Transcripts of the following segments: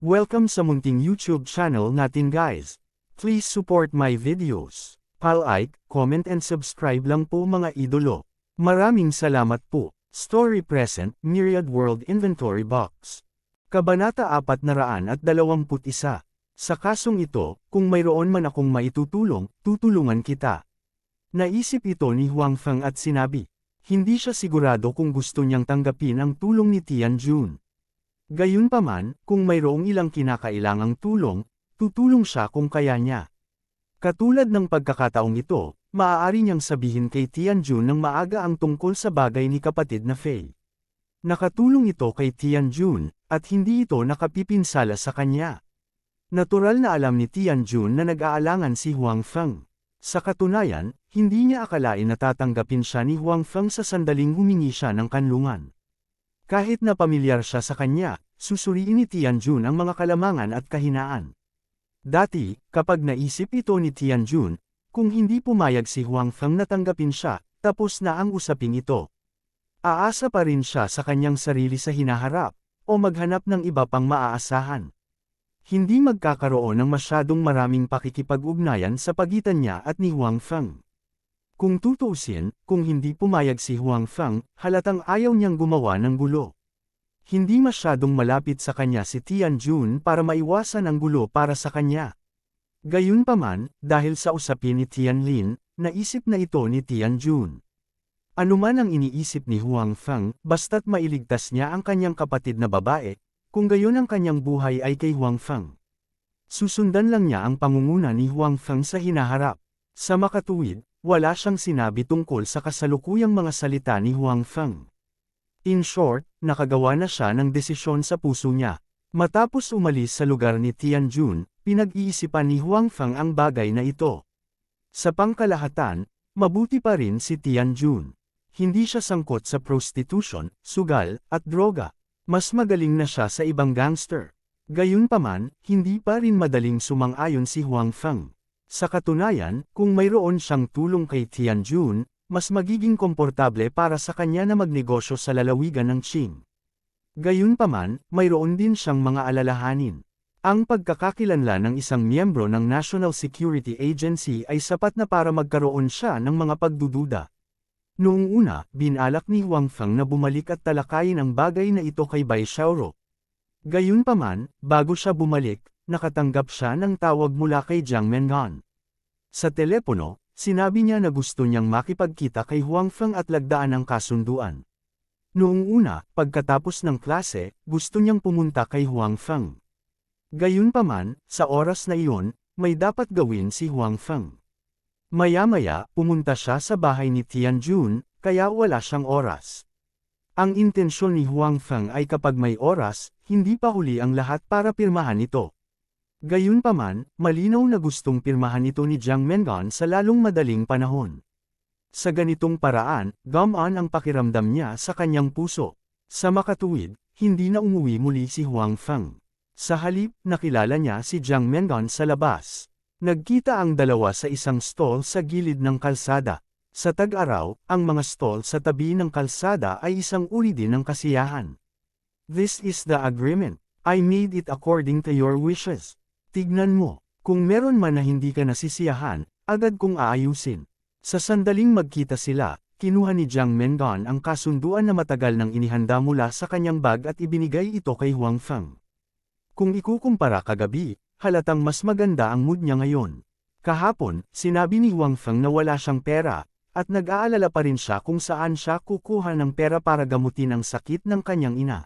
Welcome sa munting YouTube channel natin guys. Please support my videos. Like, comment and subscribe lang po mga idolo. Maraming salamat po. Story Present, Myriad World Inventory Box. Kabanata 421. Sa kasong ito, kung mayroon man akong maitutulong, tutulungan kita. Naisip ito ni Huang Feng at sinabi. Hindi siya sigurado kung gusto niyang tanggapin ang tulong ni Tianjun. Gayunpaman, kung mayroong ilang kinakailangang tulong, tutulong siya kung kaya niya. Katulad ng pagkakataong ito, maaari niyang sabihin kay Tianjun ng maaga ang tungkol sa bagay ni kapatid na Fei. Nakatulong ito kay Tianjun, at hindi ito nakapipinsala sa kanya. Natural na alam ni Tianjun na nag-aalangan si Huang Feng. Sa katunayan, hindi niya akalain na tatanggapin siya ni Huang Feng sa sandaling humingi siya ng kanlungan. Kahit na pamilyar siya sa kanya, susuriin ni Tianjun ang mga kalamangan at kahinaan. Dati, kapag naisip ito ni Tianjun, kung hindi pumayag si Huang Feng na tanggapin siya, tapos na ang usaping ito. Aasa pa rin siya sa kanyang sarili sa hinaharap, o maghanap ng iba pang maaasahan. Hindi magkakaroon ng masyadong maraming pakikipag-ugnayan sa pagitan niya at ni Huang Feng. Kung tutuusin, kung hindi pumayag si Huang Feng, halatang ayaw niyang gumawa ng gulo. Hindi masyadong malapit sa kanya si Tianjun para maiwasan ang gulo para sa kanya. Gayunpaman, dahil sa usapin ni Tianlin, naisip na ito ni Tianjun. Anuman ang iniisip ni Huang Feng, basta't mailigtas niya ang kanyang kapatid na babae, kung gayon ang kanyang buhay ay kay Huang Feng. Susundan lang niya ang pangunguna ni Huang Feng sa hinaharap. Sa makatuwid, wala siyang sinabi tungkol sa kasalukuyang mga salita ni Huang Feng. In short, nakagawa na siya ng desisyon sa puso niya. Matapos umalis sa lugar ni Tianjun, pinag-iisipan ni Huang Feng ang bagay na ito. Sa pangkalahatan, mabuti pa rin si Tianjun. Hindi siya sangkot sa prostitution, sugal, at droga. Mas magaling na siya sa ibang gangster. Gayunpaman, hindi pa rin madaling sumang-ayon si Huang Feng. Sa katunayan, kung mayroon siyang tulong kay Tianjun, mas magiging komportable para sa kanya na magnegosyo sa lalawigan ng Qing. Gayunpaman, mayroon din siyang mga alalahanin. Ang pagkakakilanlan ng isang miyembro ng National Security Agency ay sapat na para magkaroon siya ng mga pagdududa. Noong una, binalak ni Huang Feng na bumalik at talakayin ang bagay na ito kay Bai Xiaoro. Gayunpaman, bago siya bumalik, nakatanggap siya ng tawag mula kay Jiang Mengan. Sa telepono, sinabi niya na gusto niyang makipagkita kay Huang Feng at lagdaan ang kasunduan. Noong una, pagkatapos ng klase, gusto niyang pumunta kay Huang Feng. Gayunpaman, sa oras na iyon, may dapat gawin si Huang Feng. Maya-maya, pumunta siya sa bahay ni Tianjun, kaya wala siyang oras. Ang intensyon ni Huang Feng ay kapag may oras, hindi pa huli ang lahat para pirmahan ito. Gayunpaman, malinaw na gustong pirmahan ito ni Jiang Mengan sa lalong madaling panahon. Sa ganitong paraan, gumaan ang pakiramdam niya sa kanyang puso. Sa makatuwid, hindi na umuwi muli si Huang Feng. Sa halip, nakilala niya si Jiang Mengan sa labas. Nagkita ang dalawa sa isang stall sa gilid ng kalsada. Sa tag-araw, ang mga stall sa tabi ng kalsada ay isang uri din ng kasiyahan. This is the agreement. I made it according to your wishes. Tignan mo, kung meron man na hindi ka nasisiyahan, agad kong aayusin. Sa sandaling magkita sila, kinuha ni Jiang Mengan ang kasunduan na matagal nang inihanda mula sa kanyang bag at ibinigay ito kay Huang Feng. Kung ikukumpara kagabi, halatang mas maganda ang mood niya ngayon. Kahapon, sinabi ni Huang Feng na wala siyang pera, at nag-aalala pa rin siya kung saan siya kukuha ng pera para gamutin ang sakit ng kanyang ina.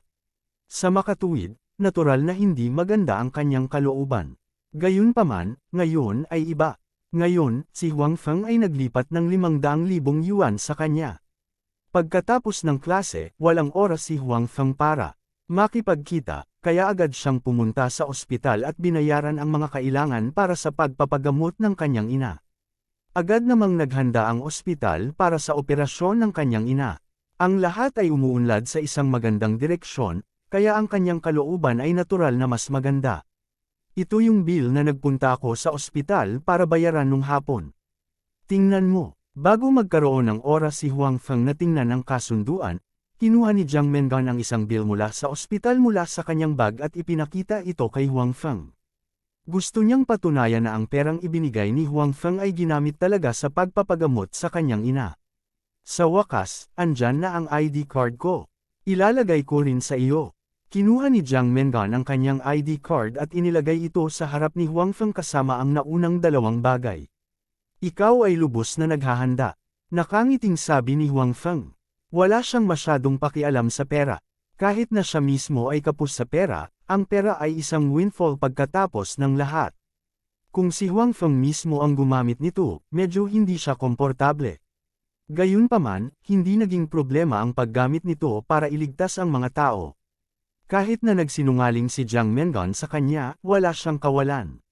Sa makatuwid, natural na hindi maganda ang kanyang kalooban. Gayunpaman, ngayon ay iba. Ngayon, si Huang Feng ay naglipat ng 500,000 yuan sa kanya. Pagkatapos ng klase, walang oras si Huang Feng para makipagkita, kaya agad siyang pumunta sa ospital at binayaran ang mga kailangan para sa pagpapagamot ng kanyang ina. Agad namang naghanda ang ospital para sa operasyon ng kanyang ina. Ang lahat ay umuunlad sa isang magandang direksyon, kaya ang kanyang kalooban ay natural na mas maganda. Ito yung bill na nagpunta ako sa ospital para bayaran nung hapon. Tingnan mo, bago magkaroon ng oras si Huang Feng na tingnan ang kasunduan, kinuha ni Jiang Mengan ang isang bill mula sa ospital mula sa kanyang bag at ipinakita ito kay Huang Feng. Gusto niyang patunayan na ang perang ibinigay ni Huang Feng ay ginamit talaga sa pagpapagamot sa kanyang ina. Sa wakas, andyan na ang ID card ko. Ilalagay ko rin sa iyo. Kinuha ni Jiang Mengan ang kanyang ID card at inilagay ito sa harap ni Huang Feng kasama ang naunang dalawang bagay. Ikaw ay lubos na naghahanda. Nakangiting sabi ni Huang Feng. Wala siyang masyadong pakialam sa pera. Kahit na siya mismo ay kapos sa pera, ang pera ay isang windfall pagkatapos ng lahat. Kung si Huang Feng mismo ang gumamit nito, medyo hindi siya komportable. Gayunpaman, hindi naging problema ang paggamit nito para iligtas ang mga tao. Kahit na nagsinungaling si Jiang Mengan sa kanya, wala siyang kawalan.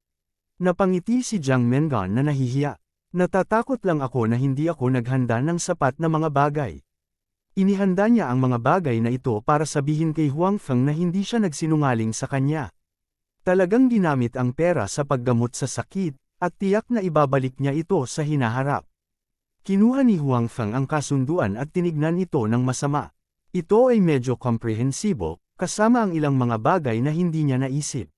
Napangiti si Jiang Mengan na nahihiya. Natatakot lang ako na hindi ako naghanda ng sapat na mga bagay. Inihanda niya ang mga bagay na ito para sabihin kay Huang Feng na hindi siya nagsinungaling sa kanya. Talagang ginamit ang pera sa paggamot sa sakit, at tiyak na ibabalik niya ito sa hinaharap. Kinuha ni Huang Feng ang kasunduan at tinignan ito ng masama. Ito ay medyo komprehensibo, kasama ang ilang mga bagay na hindi niya naisip.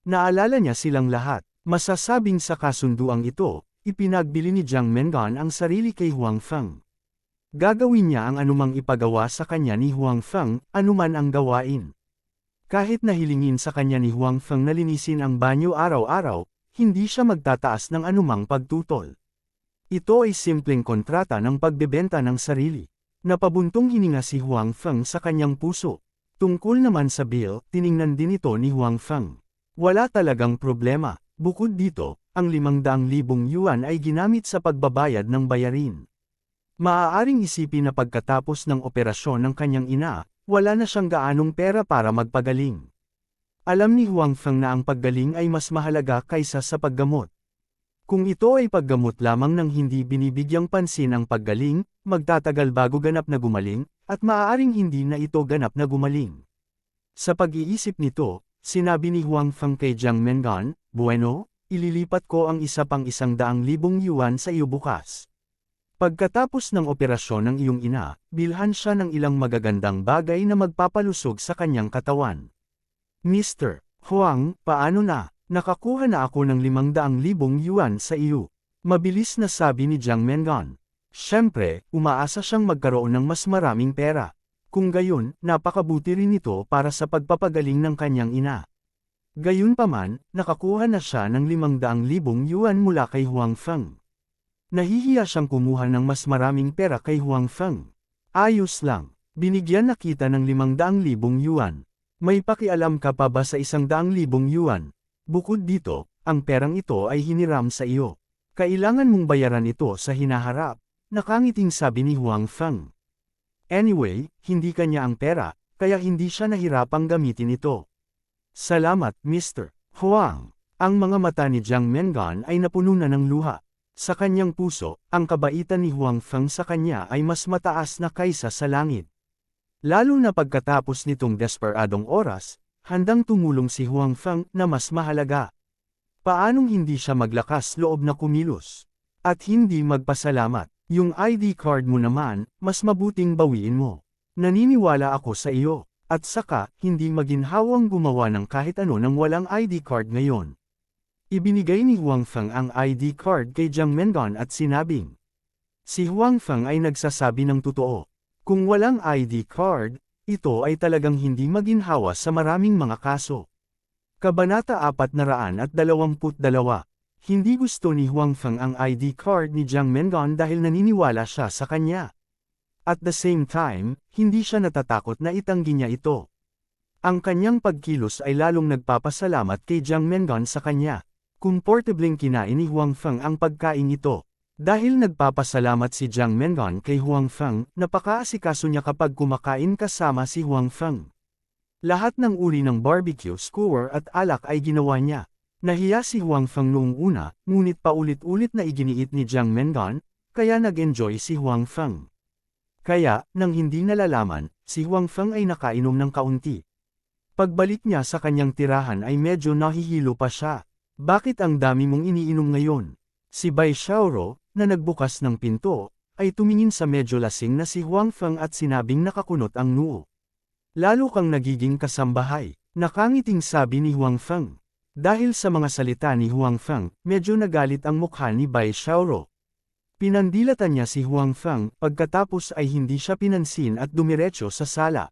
Naalala niya silang lahat. Masasabing sa kasunduang ito, ipinagbili ni Jiang Mengan ang sarili kay Huang Feng. Gagawin niya ang anumang ipagawa sa kanya ni Huang Feng, anuman ang gawain. Kahit nahilingin sa kanya ni Huang Feng na linisin ang banyo araw-araw, hindi siya magtataas ng anumang pagtutol. Ito ay simpleng kontrata ng pagbebenta ng sarili. Napabuntong hininga si Huang Feng sa kanyang puso. Tungkol naman sa bill, tiningnan din ito ni Huang Feng. Wala talagang problema. Bukod dito, ang 500,000 yuan ay ginamit sa pagbabayad ng bayarin. Maaaring isipin na pagkatapos ng operasyon ng kanyang ina, wala na siyang gaanong pera para magpagaling. Alam ni Huang Feng na ang paggaling ay mas mahalaga kaysa sa paggamot. Kung ito ay paggamot lamang ng hindi binibigyang pansin ang paggaling, magtatagal bago ganap na gumaling, at maaaring hindi na ito ganap na gumaling. Sa pag-iisip nito, sinabi ni Huang Feng kay Jiang Mengan, "Bueno, ililipat ko ang isa pang 100,000 yuan sa iyo bukas. Pagkatapos ng operasyon ng iyong ina, bilhan siya ng ilang magagandang bagay na magpapalusog sa kanyang katawan." "Mr. Huang, paano na? Nakakuha na ako ng 500,000 yuan sa iyo." Mabilis na sabi ni Jiang Mengan. Siyempre, umaasa siyang magkaroon ng mas maraming pera. Kung gayon, napakabuti rin ito para sa pagpapagaling ng kanyang ina. Gayunpaman, nakakuha na siya ng 500,000 yuan mula kay Huang Feng. Nahihiya siyang kumuha ng mas maraming pera kay Huang Feng. Ayos lang, binigyan na kita ng 500,000 yuan. May pakialam ka pa ba sa 100,000 yuan? Bukod dito, ang perang ito ay hiniram sa iyo. Kailangan mong bayaran ito sa hinaharap, nakangiting sabi ni Huang Feng. Anyway, hindi kanya ang pera, kaya hindi siya nahirapang gamitin ito. Salamat, Mr. Huang. Ang mga mata ni Jiang Mengan ay napuno na ng luha. Sa kanyang puso, ang kabaitan ni Huang Feng sa kanya ay mas mataas na kaysa sa langit. Lalo na pagkatapos nitong desperadong oras, handang tumulong si Huang Feng na mas mahalaga. Paanong hindi siya maglakas loob na kumilos? At hindi magpasalamat? Yung ID card mo naman, mas mabuting bawiin mo. Naniniwala ako sa iyo. At saka, hindi maginhawang gumawa ng kahit ano nang walang ID card ngayon. Ibinigay ni Huang Feng ang ID card kay Jiang Mengan at sinabing, si Huang Feng ay nagsasabi ng totoo. Kung walang ID card, ito ay talagang hindi maginhawa sa maraming mga kaso. Kabanata 422. Hindi gusto ni Huang Feng ang ID card ni Jiang Mengan dahil naniniwala siya sa kanya. At the same time, hindi siya natatakot na itanggi niya ito. Ang kanyang pagkilos ay lalong nagpapasalamat kay Jiang Mengan sa kanya. Komportableng kinain ni Huang Feng ang pagkain ito. Dahil nagpapasalamat si Jiang Mengan kay Huang Feng, napakaasikaso niya kapag kumakain kasama si Huang Feng. Lahat ng uri ng barbecue skewer at alak ay ginawa niya. Nahiya si Huang Feng noong una, ngunit paulit-ulit na iginiit ni Jiang Mengan, kaya nag-enjoy si Huang Feng. Kaya, nang hindi nalalaman, si Huang Feng ay nakainom ng kaunti. Pagbalik niya sa kanyang tirahan ay medyo nahihilo pa siya. Bakit ang dami mong iniinom ngayon? Si Bai Xiaoro, na nagbukas ng pinto, ay tumingin sa medyo lasing na si Huang Feng at sinabing nakakunot ang noo. Lalo kang nagiging kasambahay, nakangiting sabi ni Huang Feng. Dahil sa mga salita ni Huang Feng, medyo nagalit ang mukha ni Bai Xiaoro. Pinandilatan niya si Huang Feng, pagkatapos ay hindi siya pinansin at dumiretso sa sala.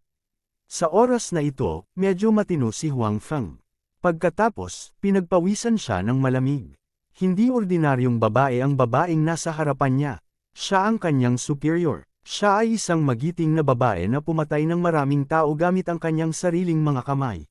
Sa oras na ito, medyo matino si Huang Feng. Pagkatapos, pinagpawisan siya ng malamig. Hindi ordinaryong babae ang babaeng nasa harapan niya. Siya ang kanyang superior. Siya ay isang magiting na babae na pumatay ng maraming tao gamit ang kanyang sariling mga kamay.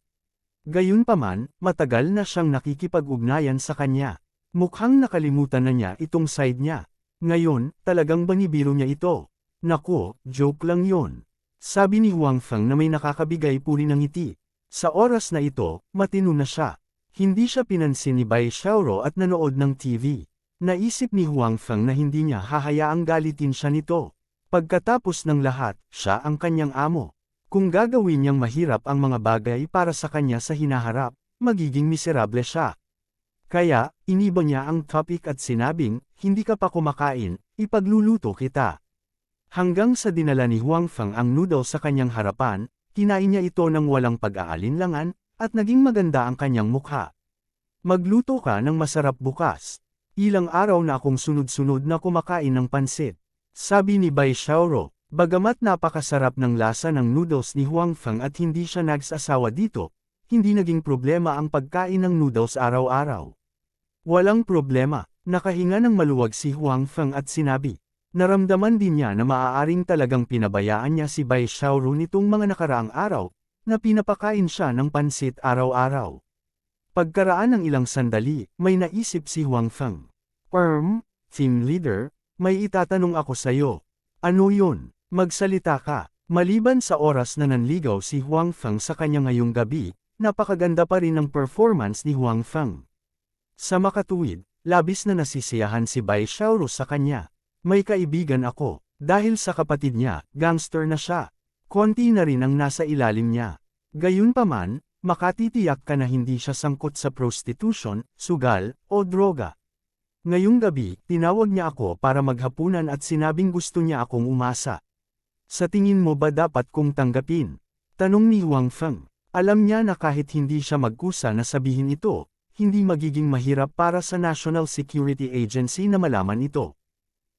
Gayunpaman, matagal na siyang nakikipag-ugnayan sa kanya. Mukhang nakalimutan na niya itong side niya. Ngayon, talagang banibiro niya ito. Naku, joke lang yon. Sabi ni Huang Feng na may nakakabigay puri ng ngiti. Sa oras na ito, matino na siya. Hindi siya pinansin ni Bai Xiaoro at nanood ng TV. Naisip ni Huang Feng na hindi niya hahayaang galitin siya nito. Pagkatapos ng lahat, siya ang kanyang amo. Kung gagawin niyang mahirap ang mga bagay para sa kanya sa hinaharap, magiging miserable siya. Kaya, iniba niya ang topic at sinabing, hindi ka pa kumakain, ipagluluto kita. Hanggang sa dinala ni Huang Feng ang noodle sa kanyang harapan, kinain niya ito ng walang pag-aalinlangan, at naging maganda ang kanyang mukha. Magluto ka ng masarap bukas. Ilang araw na akong sunod-sunod na kumakain ng pansit. Sabi ni Bai Xiaoro, bagamat napakasarap ng lasa ng noodles ni Huang Feng at hindi siya nagsasawa dito, hindi naging problema ang pagkain ng noodles araw-araw. Walang problema, nakahinga ng maluwag si Huang Feng at sinabi. Naramdaman din niya na maaaring talagang pinabayaan niya si Bai Xiaoro nitong mga nakaraang araw, na pinapakain siya ng pansit araw-araw. Pagkaraan ng ilang sandali, may naisip si Huang Feng. Team leader, may itatanong ako sa'yo. Ano yun? Magsalita ka. Maliban sa oras na nanligaw si Huang Feng sa kanya ngayong gabi, napakaganda pa rin ang performance ni Huang Feng. Sa makatuwid, labis na nasisiyahan si Bai Xiaoro sa kanya. May kaibigan ako, dahil sa kapatid niya, gangster na siya. Konti na rin ang nasa ilalim niya. Gayunpaman, makatitiyak ka na hindi siya sangkot sa prostitution, sugal, o droga. Ngayong gabi, tinawag niya ako para maghapunan at sinabing gusto niya akong umasa. Sa tingin mo ba dapat kong tanggapin? Tanong ni Huang Feng. Alam niya na kahit hindi siya magkusa na sabihin ito, hindi magiging mahirap para sa National Security Agency na malaman ito.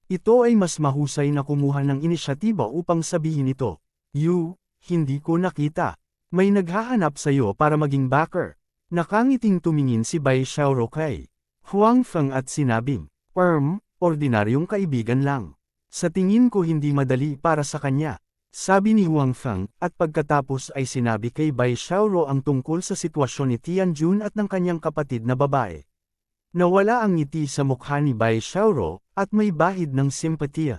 Ito ay mas mahusay na kumuha ng inisyatiba upang sabihin ito. Hindi ko nakita. May naghahanap sa'yo para maging backer. Nakangiting tumingin si Bai Xiaoro kay Huang Feng at sinabing, ordinaryong kaibigan lang. Sa tingin ko hindi madali para sa kanya. Sabi ni Huang Feng, at pagkatapos ay sinabi kay Bai Xiaoro ang tungkol sa sitwasyon ni Tianjun at ng kanyang kapatid na babae. Nawala ang ngiti sa mukha ni Bai Xiaoro, at may bahid ng simpatiya.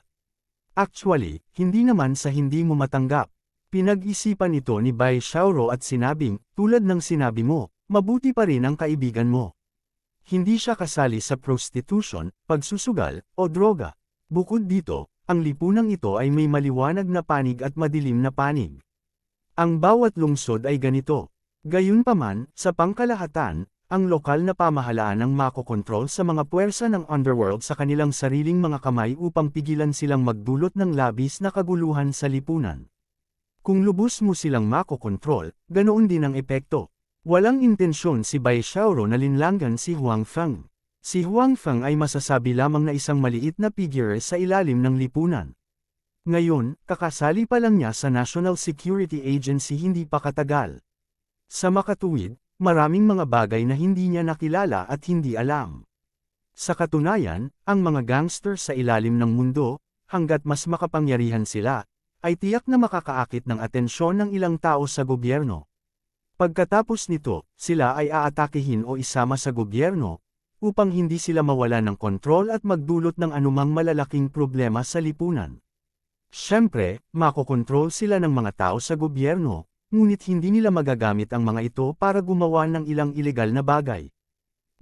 Actually, hindi naman sa hindi mo matanggap. Pinag-isipan ito ni Bai Xiaoro at sinabing, tulad ng sinabi mo, mabuti pa rin ang kaibigan mo. Hindi siya kasali sa prostitution, pagsusugal, o droga. Bukod dito, ang lipunang ito ay may maliwanag na panig at madilim na panig. Ang bawat lungsod ay ganito. Gayunpaman, sa pangkalahatan, ang lokal na pamahalaan ang makokontrol sa mga puwersa ng underworld sa kanilang sariling mga kamay upang pigilan silang magdulot ng labis na kaguluhan sa lipunan. Kung lubos mo silang makokontrol, ganoon din ang epekto. Walang intensyon si Bai Xiaoro na linlangan si Huang Feng. Si Huang Feng ay masasabi lamang na isang maliit na figure sa ilalim ng lipunan. Ngayon, kakasali pa lang niya sa National Security Agency hindi pa katagal. Sa makatuwid, maraming mga bagay na hindi niya nakilala at hindi alam. Sa katunayan, ang mga gangster sa ilalim ng mundo, hanggat mas makapangyarihan sila, ay tiyak na makakaakit ng atensyon ng ilang tao sa gobyerno. Pagkatapos nito, sila ay aatakihin o isama sa gobyerno, upang hindi sila mawala ng kontrol at magdulot ng anumang malalaking problema sa lipunan. Siyempre, makokontrol sila ng mga tao sa gobyerno, ngunit hindi nila magagamit ang mga ito para gumawa ng ilang ilegal na bagay.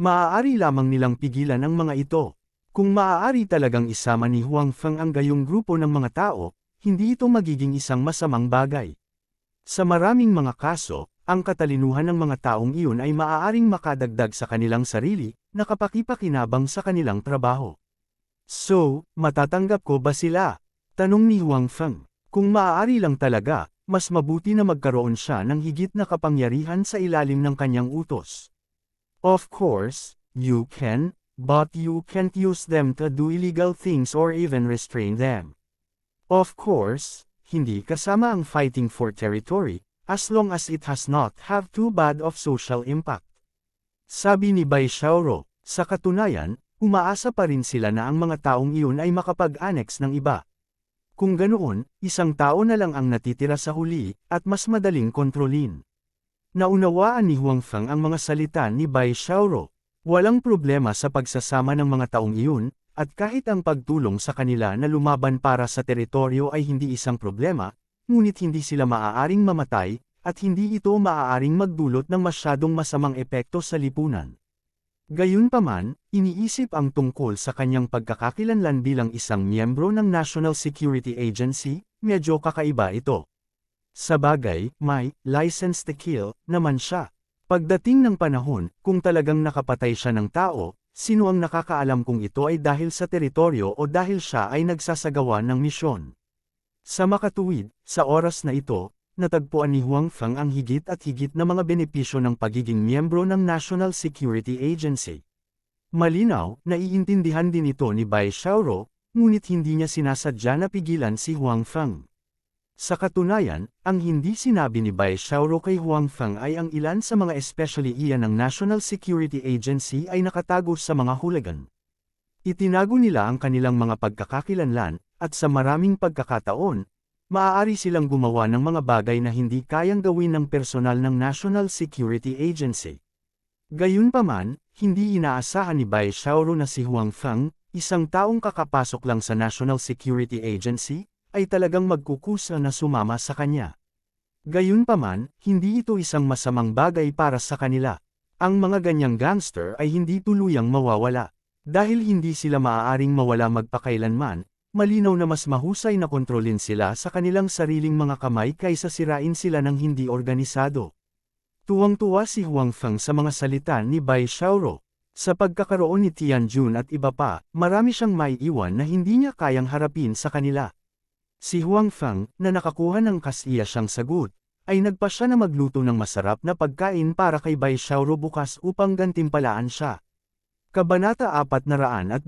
Maaari lamang nilang pigilan ang mga ito. Kung maaari talagang isama ni Huang Feng ang gayong grupo ng mga tao, hindi ito magiging isang masamang bagay. Sa maraming mga kaso, ang katalinuhan ng mga taong iyon ay maaaring makadagdag sa kanilang sarili, na kapakipakinabang sa kanilang trabaho. So, matatanggap ko ba sila? Tanong ni Huang Feng. Kung maaari lang talaga, mas mabuti na magkaroon siya ng higit na kapangyarihan sa ilalim ng kanyang utos. Of course, you can, but you can't use them to do illegal things or even restrain them. Of course, hindi kasama ang fighting for territory, as long as it has not have too bad of social impact. Sabi ni Bai Xiaoro, sa katunayan, umaasa pa rin sila na ang mga taong iyon ay makapag-annex ng iba. Kung ganoon, isang tao na lang ang natitira sa huli, at mas madaling kontrolin. Naunawaan ni Huang Feng ang mga salita ni Bai Xiaoro. Walang problema sa pagsasama ng mga taong iyon, at kahit ang pagtulong sa kanila na lumaban para sa teritoryo ay hindi isang problema, ngunit hindi sila maaaring mamatay, at hindi ito maaaring magdulot ng masyadong masamang epekto sa lipunan. Gayunpaman, iniisip ang tungkol sa kanyang pagkakakilanlan bilang isang miyembro ng National Security Agency, medyo kakaiba ito. Sabagay, may license to kill naman siya. Pagdating ng panahon, kung talagang nakapatay siya ng tao, sino ang nakakaalam kung ito ay dahil sa teritoryo o dahil siya ay nagsasagawa ng misyon. Sa makatuwid, sa oras na ito, natagpuan ni Huang Feng ang higit at higit na mga benepisyo ng pagiging miyembro ng National Security Agency. Malinaw, naiintindihan din ito ni Bai Xiaoro, ngunit hindi niya sinasadya na pigilan si Huang Feng. Sa katunayan, ang hindi sinabi ni Bai Xiaoro kay Huang Feng ay ang ilan sa mga especially iyan ng National Security Agency ay nakatago sa mga hooligan. Itinago nila ang kanilang mga pagkakakilanlan, at sa maraming pagkakataon, maaari silang gumawa ng mga bagay na hindi kayang gawin ng personal ng National Security Agency. Gayunpaman, hindi inaasahan ni Bai Xiaoro na si Huang Feng, isang taong kakapasok lang sa National Security Agency, ay talagang magkukusa na sumama sa kanya. Gayunpaman, hindi ito isang masamang bagay para sa kanila. Ang mga ganyang gangster ay hindi tuluyang mawawala. Dahil hindi sila maaaring mawala magpakailanman, malinaw na mas mahusay na kontrolin sila sa kanilang sariling mga kamay kaysa sirain sila ng hindi organisado. Tuwang-tuwa si Huang Feng sa mga salita ni Bai Xiaoro. Sa pagkakaroon ni Tianjun at iba pa, marami siyang maiiwan na hindi niya kayang harapin sa kanila. Si Huang Feng, na nakakuha ng kasiya siyang sagot, ay nagpa siya na magluto ng masarap na pagkain para kay Bai Xiaoro bukas upang gantimpalaan siya. Kabanata 423.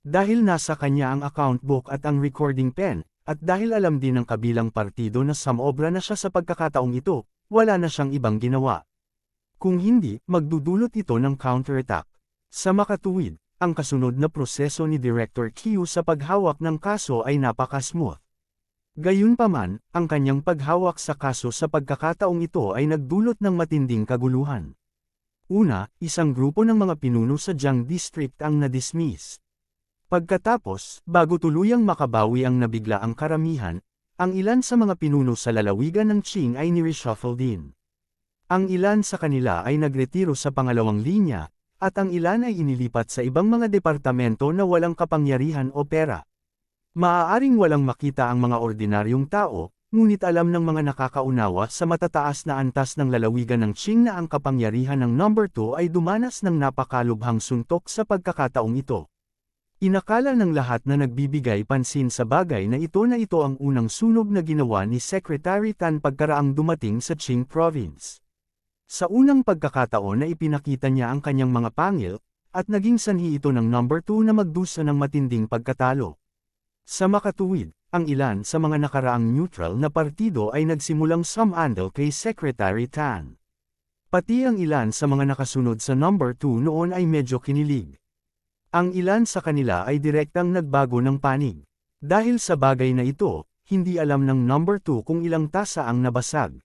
Dahil nasa kanya ang account book at ang recording pen, at dahil alam din ng kabilang partido na sumobra na siya sa pagkakataong ito, wala na siyang ibang ginawa. Kung hindi, magdudulot ito ng counterattack. Sa makatuwid, ang kasunod na proseso ni Director Qiu sa paghawak ng kaso ay napaka-smooth. Gayunpaman, ang kanyang paghawak sa kaso sa pagkakataong ito ay nagdulot ng matinding kaguluhan. Una, isang grupo ng mga pinuno sa Jiang District ang na-dismiss. Pagkatapos, bago tuluyang makabawi ang nabiglaang karamihan, ang ilan sa mga pinuno sa lalawigan ng Qing ay ni-reshuffle din. Ang ilan sa kanila ay nagretiro sa pangalawang linya, at ang ilan ay inilipat sa ibang mga departamento na walang kapangyarihan o pera. Maaaring walang makita ang mga ordinaryong tao, ngunit alam ng mga nakakaunawa sa matataas na antas ng lalawigan ng Qing na ang kapangyarihan ng number 2 ay dumanas ng napakalubhang suntok sa pagkakataong ito. Inakala ng lahat na nagbibigay pansin sa bagay na ito ang unang sunog na ginawa ni Secretary Tan pagkaraang dumating sa Qing Province. Sa unang pagkakataon na ipinakita niya ang kanyang mga pangil, at naging sanhi ito ng number 2 na magdusa ng matinding pagkatalo. Sa makatuwid, ang ilan sa mga nakaraang neutral na partido ay nagsimulang sumandal kay Secretary Tan. Pati ang ilan sa mga nakasunod sa number 2 noon ay medyo kinilig. Ang ilan sa kanila ay direktang nagbago ng panig. Dahil sa bagay na ito, hindi alam ng number 2 kung ilang tasa ang nabasag.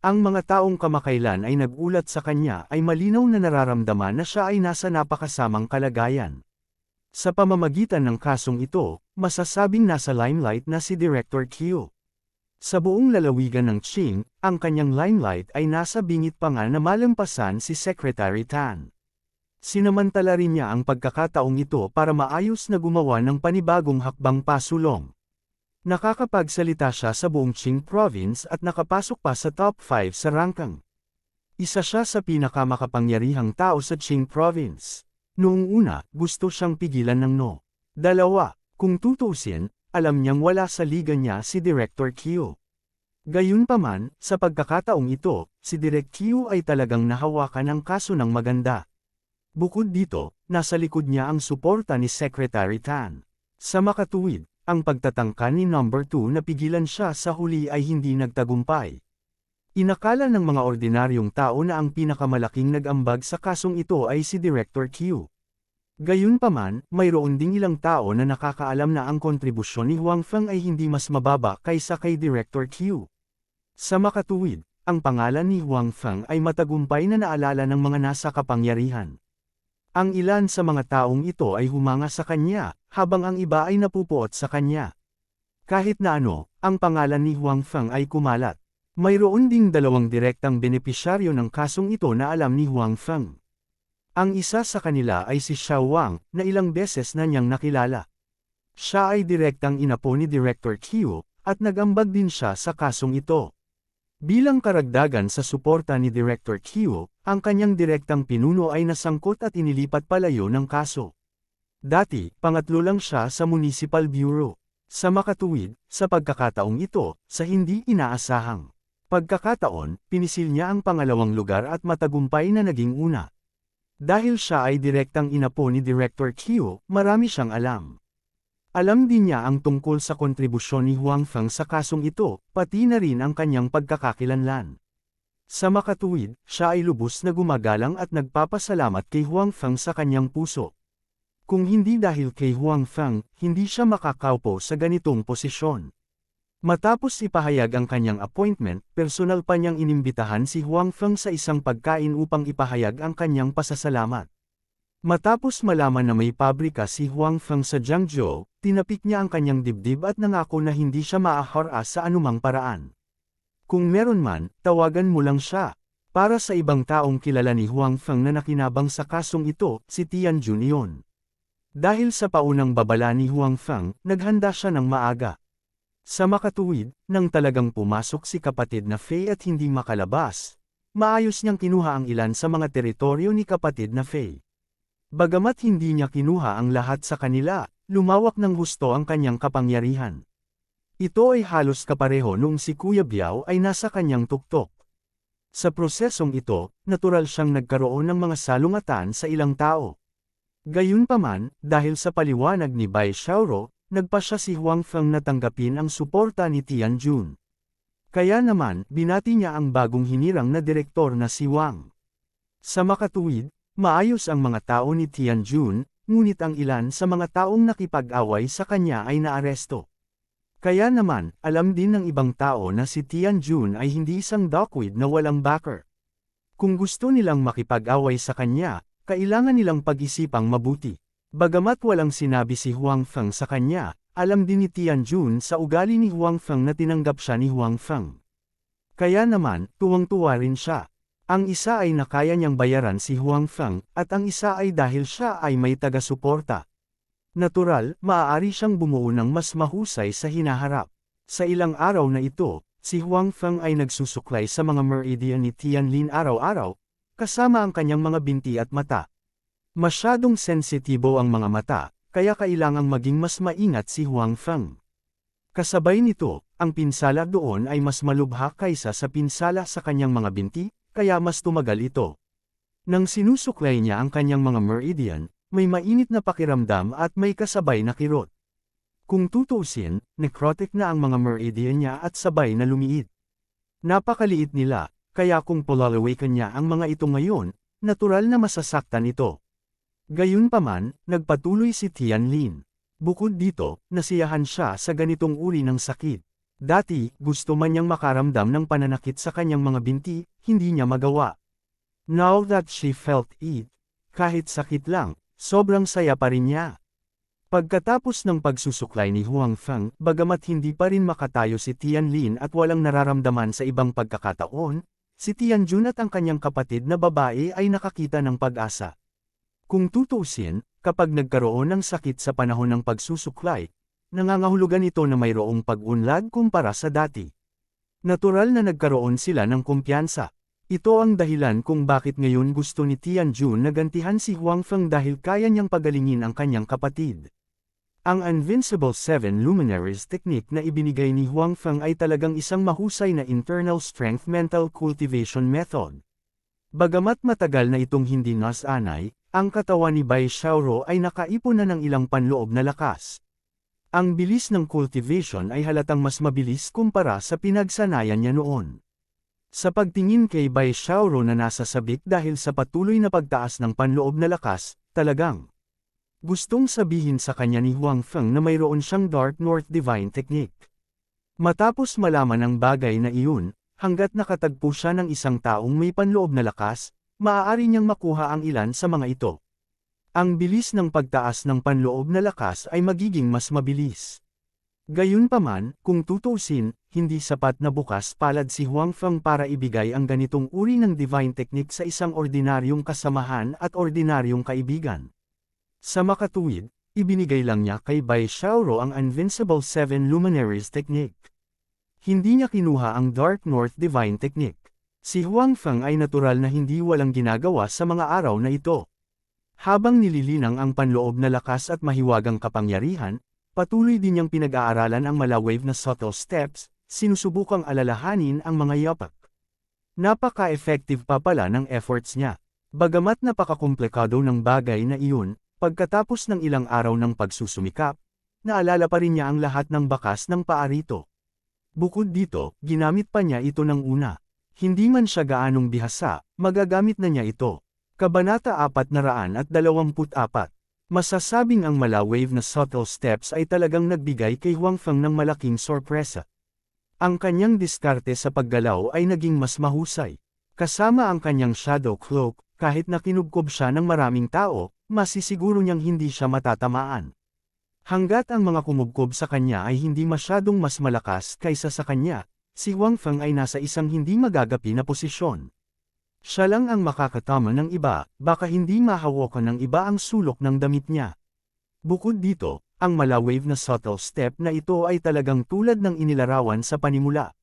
Ang mga taong kamakailan ay nagulat sa kanya ay malinaw na nararamdaman na siya ay nasa napakasamang kalagayan. Sa pamamagitan ng kasong ito, masasabing nasa limelight na si Director Qiu. Sa buong lalawigan ng Qing, ang kanyang limelight ay nasa bingit pa nga na malampasan si Secretary Tan. Sinamantala rin niya ang pagkakataong ito para maayos na gumawa ng panibagong hakbang pasulong. Nakakapagsalita siya sa buong Qing Province at nakapasok pa sa top 5 sa ranking. Isa siya sa pinakamakapangyarihang tao sa Qing Province. Noong una, gusto siyang pigilan ng no. Dalawa, kung tutusin, alam niyang wala sa liga niya si Director Q. Gayunpaman, sa pagkakataong ito, si Direk Q ay talagang nahawakan ng kaso ng maganda. Bukod dito, nasa likod niya ang suporta ni Secretary Tan. Sa makatuwid, ang pagtatangka ni Number 2 na pigilan siya sa huli ay hindi nagtagumpay. Inakala ng mga ordinaryong tao na ang pinakamalaking nag-ambag sa kasong ito ay si Director Q. Gayunpaman, mayroon ding ilang tao na nakakaalam na ang kontribusyon ni Huang Feng ay hindi mas mababa kaysa kay Director Q. Sa makatuwid, ang pangalan ni Huang Feng ay matagumpay na naalala ng mga nasa kapangyarihan. Ang ilan sa mga taong ito ay humanga sa kanya, habang ang iba ay napupuot sa kanya. Kahit na ano, ang pangalan ni Huang Feng ay kumalat. Mayroon ding dalawang direktang benepisyaryo ng kasong ito na alam ni Huang Feng. Ang isa sa kanila ay si Xiao Wang, na ilang beses na niyang nakilala. Siya ay direktang inapo ni Director Q, at nag-ambag din siya sa kasong ito. Bilang karagdagan sa suporta ni Director Q, ang kanyang direktang pinuno ay nasangkot at inilipat palayo ng kaso. Dati, pangatlo lang siya sa Municipal Bureau. Sa makatuwid, sa pagkakataong ito, sa hindi inaasahang pagkakataon, pinisil niya ang pangalawang lugar at matagumpay na naging una. Dahil siya ay direktang inapo ni Director Q, marami siyang alam. Alam din niya ang tungkol sa kontribusyon ni Huang Feng sa kasong ito, pati na rin ang kanyang pagkakakilanlan. Sa makatuwid, siya ay lubos na gumagalang at nagpapasalamat kay Huang Feng sa kanyang puso. Kung hindi dahil kay Huang Feng, hindi siya makakaupo sa ganitong posisyon. Matapos ipahayag ang kanyang appointment, personal pa niyang inimbitahan si Huang Feng sa isang pagkain upang ipahayag ang kanyang pasasalamat. Matapos malaman na may pabrika si Huang Feng sa Jiangzhou, tinapik niya ang kanyang dibdib at nangako na hindi siya maaharas sa anumang paraan. Kung meron man, tawagan mo lang siya. Para sa ibang taong kilala ni Huang Feng na nakinabang sa kasong ito, si Tianjun iyon. Dahil sa paunang babala ni Huang Feng, naghanda siya ng maaga. Sa makatuwid, nang talagang pumasok si kapatid na Fei at hindi makalabas, maayos niyang kinuha ang ilan sa mga teritoryo ni kapatid na Fei. Bagamat hindi niya kinuha ang lahat sa kanila, lumawak ng husto ang kanyang kapangyarihan. Ito ay halos kapareho noong si Kuya Biao ay nasa kanyang tuktok. Sa prosesong ito, natural siyang nagkaroon ng mga salungatan sa ilang tao. Gayunpaman, dahil sa paliwanag ni Bai Xiaoro, nagpa siya si Huang Feng na tanggapin ang suporta ni Tianjun. Kaya naman, binati niya ang bagong hinirang na direktor na si Wang. Sa makatuwid, maayos ang mga tao ni Tianjun, ngunit ang ilan sa mga taong nakipag-away sa kanya ay naaresto. Kaya naman, alam din ng ibang tao na si Tianjun ay hindi isang duckweed na walang backer. Kung gusto nilang makipag-away sa kanya, kailangan nilang pag-isipang mabuti. Bagamat walang sinabi si Huang Feng sa kanya, alam din ni Tianjun sa ugali ni Huang Feng na tinanggap siya ni Huang Feng. Kaya naman, tuwang-tuwa rin siya. Ang isa ay nakaya niyang bayaran si Huang Feng, at ang isa ay dahil siya ay may taga-suporta. Natural, maaari siyang bumuo ng mas mahusay sa hinaharap. Sa ilang araw na ito, si Huang Feng ay nagsusuklay sa mga meridian ni Tianlin araw-araw, kasama ang kanyang mga binti at mata. Masyadong sensitibo ang mga mata, kaya kailangang maging mas maingat si Huang Feng. Kasabay nito, ang pinsala doon ay mas malubha kaysa sa pinsala sa kanyang mga binti, kaya mas tumagal ito. Nang sinusuklay niya ang kanyang mga meridian, may mainit na pakiramdam at may kasabay na kirot. Kung tutuusin, necrotic na ang mga meridian niya at sabay na lumiit. Napakaliit nila, kaya kung polalawakan niya ang mga ito ngayon, natural na masasaktan ito. Gayunpaman, nagpatuloy si Tianlin. Bukod dito, nasiyahan siya sa ganitong uri ng sakit. Dati, gusto man niyang makaramdam ng pananakit sa kanyang mga binti, hindi niya magawa. Now that she felt it, kahit sakit lang, sobrang saya pa rin niya. Pagkatapos ng pagsusuklay ni Huang Feng, bagamat hindi pa rin makatayo si Tianlin at walang nararamdaman sa ibang pagkakataon, si Tianjun at ang kanyang kapatid na babae ay nakakita ng pag-asa. Kung tutuusin, kapag nagkaroon ng sakit sa panahon ng pagsusuklay, nangangahulugan ito na mayroong pag-unlad kumpara sa dati. Natural na nagkaroon sila ng kumpiyansa. Ito ang dahilan kung bakit ngayon gusto ni Tianjun na gantihan si Huang Feng dahil kaya niyang pagalingin ang kanyang kapatid. Ang Invincible Seven Luminaries technique na ibinigay ni Huang Feng ay talagang isang mahusay na internal strength mental cultivation method. Bagamat matagal na itong hindi nasanay, ang katawan ni Bai Xiaoro ay nakaipon na ng ilang panloob na lakas. Ang bilis ng cultivation ay halatang mas mabilis kumpara sa pinagsanayan niya noon. Sa pagtingin kay Bai Xiaoro na nasa sabik dahil sa patuloy na pagtaas ng panloob na lakas, talagang gustong sabihin sa kanya ni Huang Feng na mayroon siyang Dark North Divine Technique. Matapos malaman ang bagay na iyon, hanggat nakatagpo siya ng isang taong may panloob na lakas, maaari niyang makuha ang ilan sa mga ito. Ang bilis ng pagtaas ng panloob na lakas ay magiging mas mabilis. Gayunpaman, kung tutuusin, hindi sapat na bukas palad si Huang Feng para ibigay ang ganitong uri ng divine technique sa isang ordinaryong kasamahan at ordinaryong kaibigan. Sa makatuwid, ibinigay lang niya kay Bai Xiaoro ang Invincible Seven Luminaries technique. Hindi niya kinuha ang Dark North Divine Technique. Si Huang Feng ay natural na hindi walang ginagawa sa mga araw na ito. Habang nililinang ang panloob na lakas at mahiwagang kapangyarihan, patuloy din niyang pinag-aaralan ang malawave na subtle steps, sinusubukang alalahanin ang mga yapak. Napaka-effective pa pala ng efforts niya. Bagamat napakakomplikado ng bagay na iyon, pagkatapos ng ilang araw ng pagsusumikap, naalala pa rin niya ang lahat ng bakas ng paa rito. Bukod dito, ginamit pa niya ito ng una. Hindi man siya gaanong bihasa, magagamit na niya ito. Kabanata 424. Masasabing ang malawave na subtle steps ay talagang nagbigay kay Huang Feng ng malaking sorpresa. Ang kanyang diskarte sa paggalaw ay naging mas mahusay. Kasama ang kanyang shadow cloak, kahit na kinubkob siya ng maraming tao, masisiguro niyang hindi siya matatamaan. Hanggat ang mga kumubkob sa kanya ay hindi masyadong mas malakas kaysa sa kanya, si Huang Feng ay nasa isang hindi magagapi na posisyon. Siya lang ang makakatama ng iba, baka hindi mahawakan ng iba ang sulok ng damit niya. Bukod dito, ang malawave na subtle step na ito ay talagang tulad ng inilarawan sa panimula.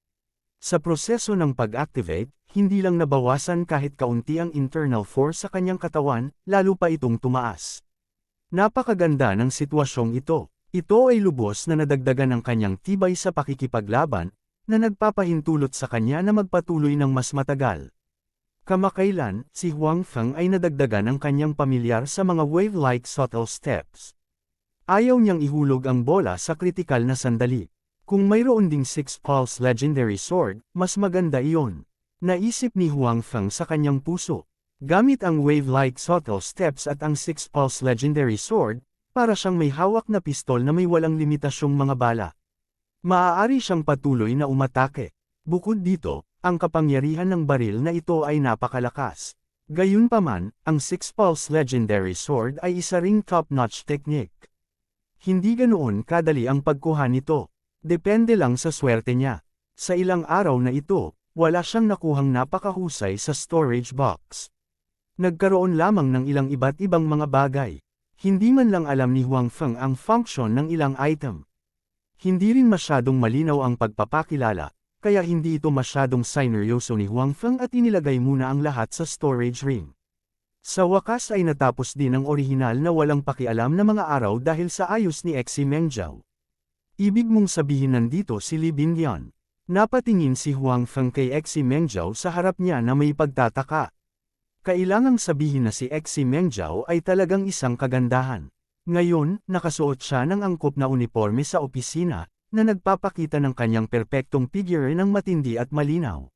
Sa proseso ng pag-activate, hindi lang nabawasan kahit kaunti ang internal force sa kanyang katawan, lalo pa itong tumaas. Napakaganda ng sitwasyong ito. Ito ay lubos na nadagdagan ng kanyang tibay sa pakikipaglaban, na nagpapahintulot sa kanya na magpatuloy ng mas matagal. Kamakailan, si Huang Feng ay nadagdagan ng kanyang pamilyar sa mga wave-like subtle steps. Ayaw niyang ihulog ang bola sa kritikal na sandali. Kung mayroon ding Six Pulse Legendary Sword, mas maganda iyon. Naisip ni Huang Feng sa kanyang puso. Gamit ang wave-like subtle steps at ang Six Pulse Legendary Sword, para siyang may hawak na pistol na may walang limitasyong mga bala. Maaari siyang patuloy na umatake. Bukod dito, ang kapangyarihan ng baril na ito ay napakalakas. Gayunpaman, ang Six Pulse Legendary Sword ay isa ring top-notch technique. Hindi ganoon kadali ang pagkuha nito. Depende lang sa swerte niya. Sa ilang araw na ito, wala siyang nakuhang napakahusay sa storage box. Nagkaroon lamang ng ilang iba't ibang mga bagay. Hindi man lang alam ni Huang Feng ang function ng ilang item. Hindi rin masyadong malinaw ang pagpapakilala, kaya hindi ito masyadong sineryoso ni Huang Feng at inilagay muna ang lahat sa storage ring. Sa wakas ay natapos din ang orihinal na walang pakialam na mga araw dahil sa ayos ni Xi Mengjiao. Ibig mong sabihin nandito si Li Binglian. Napatingin si Huang Feng kay Xi Mengjiao sa harap niya na may pagtataka. Kailangang sabihin na si Xi Mengjiao ay talagang isang kagandahan. Ngayon, nakasuot siya ng angkop na uniforme sa opisina, na nagpapakita ng kanyang perpektong figure ng matindi at malinaw.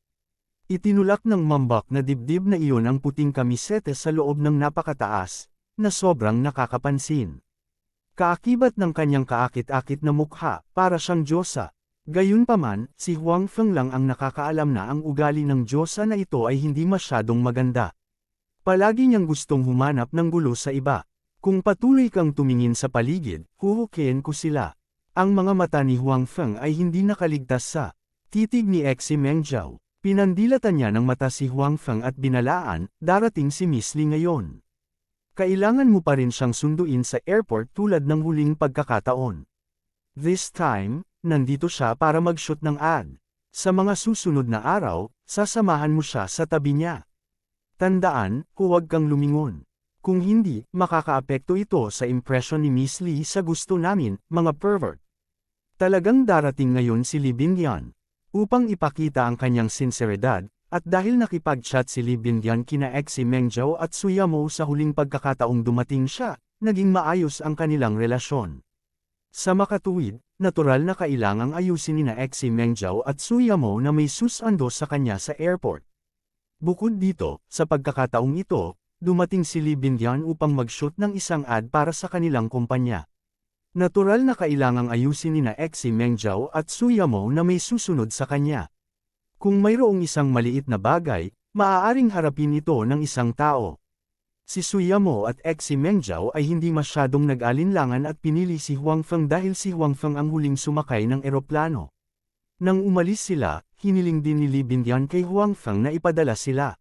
Itinulak ng mambak na dibdib na iyon ang puting kamisete sa loob ng napakataas, na sobrang nakakapansin. Kaakibat ng kanyang kaakit-akit na mukha, para siyang diyosa. Gayunpaman, si Huang Feng lang ang nakakaalam na ang ugali ng diyosa na ito ay hindi masyadong maganda. Palagi niyang gustong humanap ng gulo sa iba. Kung patuloy kang tumingin sa paligid, huhukayin ko sila. Ang mga mata ni Huang Feng ay hindi nakaligtas sa titig ni Xi Mengjiao. Pinandilatan niya ng mata si Huang Feng at binalaan, darating si Miss Li ngayon. Kailangan mo pa rin siyang sunduin sa airport tulad ng huling pagkakataon. This time, nandito siya para mag-shoot ng ad. Sa mga susunod na araw, sasamahan mo siya sa tabi niya. Tandaan, huwag kang lumingon. Kung hindi, makakaapekto ito sa impression ni Miss Lee sa gusto namin, mga pervert. Talagang darating ngayon si Lee Bingyan. Upang ipakita ang kanyang sinseridad, at dahil nakipag-chat si Lee Bingyan kina Exie Mengjiao at Suyamo sa huling pagkakataong dumating siya, naging maayos ang kanilang relasyon. Sa makatuwid, natural na kailangang ayusin ni Exie Mengjiao at Suyamo na may susando sa kanya sa airport. Bukod dito, sa pagkakataong ito, dumating si Lee Bingyan upang mag-shoot ng isang ad para sa kanilang kumpanya. Natural na kailangang ayusin ni Exie Mengjiao at Suyamo na may susunod sa kanya. Kung mayroong isang maliit na bagay, maaaring harapin ito ng isang tao. Si Suyamo at Exie Mengjiao ay hindi masyadong nag-alinlangan at pinili si Huang Feng dahil si Huang Feng ang huling sumakay ng eroplano. Nang umalis sila, hiniling din ni Lee Bingyan kay Huang Feng na ipadala sila.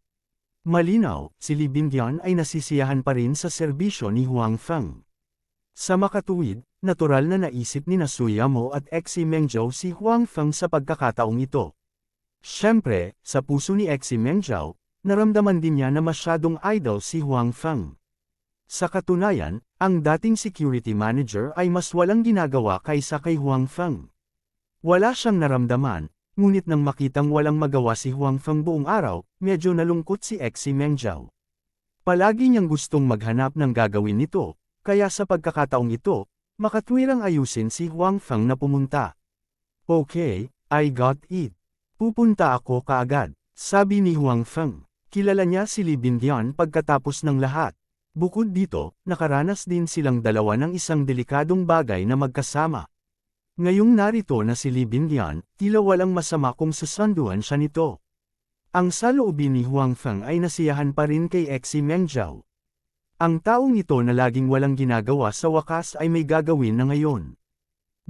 Malinaw, si Lee Bingyan ay nasisiyahan pa rin sa serbisyo ni Huang Feng. Sa makatuwid, natural na naisip ni Suyamo at Exie Mengjiao si Huang Feng sa pagkakataong ito. Siyempre, sa puso ni Exie Mengjiao, naramdaman din niya na masyadong idol si Huang Feng. Sa katunayan, ang dating security manager ay mas walang ginagawa kaysa kay Huang Feng. Wala siyang naramdaman, ngunit nang makitang walang magawa si Huang Feng buong araw, medyo nalungkot si Exie Mengjiao. Palagi niyang gustong maghanap ng gagawin nito, kaya sa pagkakataong ito, makatwirang ayusin si Huang Feng na pumunta. Okay, I got it. Pupunta ako kaagad, sabi ni Huang Feng. Kilala niya si Lee Bingyan pagkatapos ng lahat. Bukod dito, nakaranas din silang dalawa ng isang delikadong bagay na magkasama. Ngayong narito na si Lee Bingyan, tila walang masama kung sasanduan siya nito. Ang saloobin ni Huang Feng ay nasiyahan pa rin kay Exie Mengjiao. Ang taong ito na laging walang ginagawa sa wakas ay may gagawin na ngayon.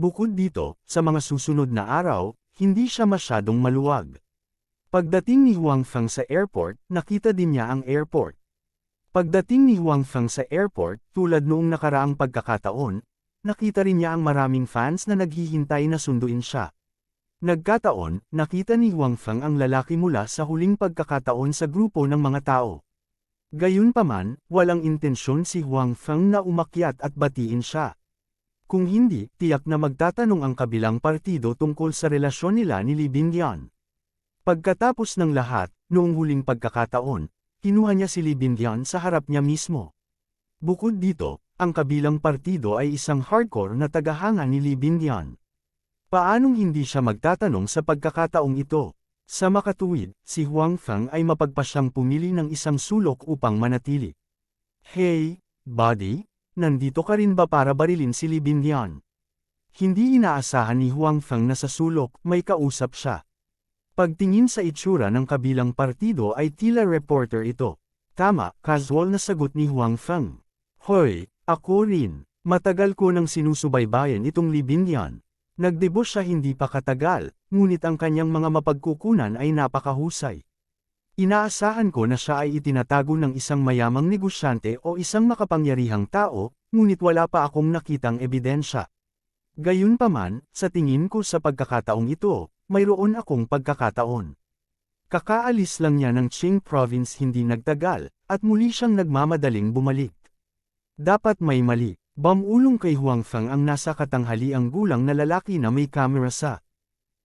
Bukod dito, sa mga susunod na araw, hindi siya masyadong maluwag. Pagdating ni Huang Feng sa airport, nakita din niya ang airport. Pagdating ni Huang Feng sa airport, tulad noong nakaraang pagkakataon, nakita rin niya ang maraming fans na naghihintay na sunduin siya. Nagkataon, nakita ni Huang Feng ang lalaki mula sa huling pagkakataon sa grupo ng mga tao. Gayunpaman, walang intensyon si Huang Feng na umakyat at batiin siya. Kung hindi, tiyak na magtatanong ang kabilang partido tungkol sa relasyon nila ni Lee Bingyan. Pagkatapos ng lahat, noong huling pagkakataon, kinuha niya si Lee Bingyan sa harap niya mismo. Bukod dito, ang kabilang partido ay isang hardcore na tagahanga ni Lee Bingyan. Paanong hindi siya magtatanong sa pagkakataong ito? Sa makatuwid, si Huang Feng ay mapagpasyang pumili ng isang sulok upang manatili. Hey, buddy, nandito ka rin ba para barilin si Lee Bingyan? Hindi inaasahan ni Huang Feng na sa sulok, may kausap siya. Pagtingin sa itsura ng kabilang partido ay tila reporter ito. Tama, casual na sagot ni Huang Feng. Hoy, ako rin. Matagal ko nang sinusubaybayan itong Lee Bingyan. Nagdebos siya hindi pa katagal, ngunit ang kanyang mga mapagkukunan ay napakahusay. Inaasahan ko na siya ay itinatago ng isang mayamang negosyante o isang makapangyarihang tao, ngunit wala pa akong nakitang ebidensya. Gayunpaman, sa tingin ko sa pagkakataong ito, mayroon akong pagkakataon. Kakaalis lang niya ng Qing Province hindi nagtagal, at muli siyang nagmamadaling bumalik. Dapat may mali. Bamulong kay Huang Feng ang nasa katanghaliang gulang na lalaki na may kamera sa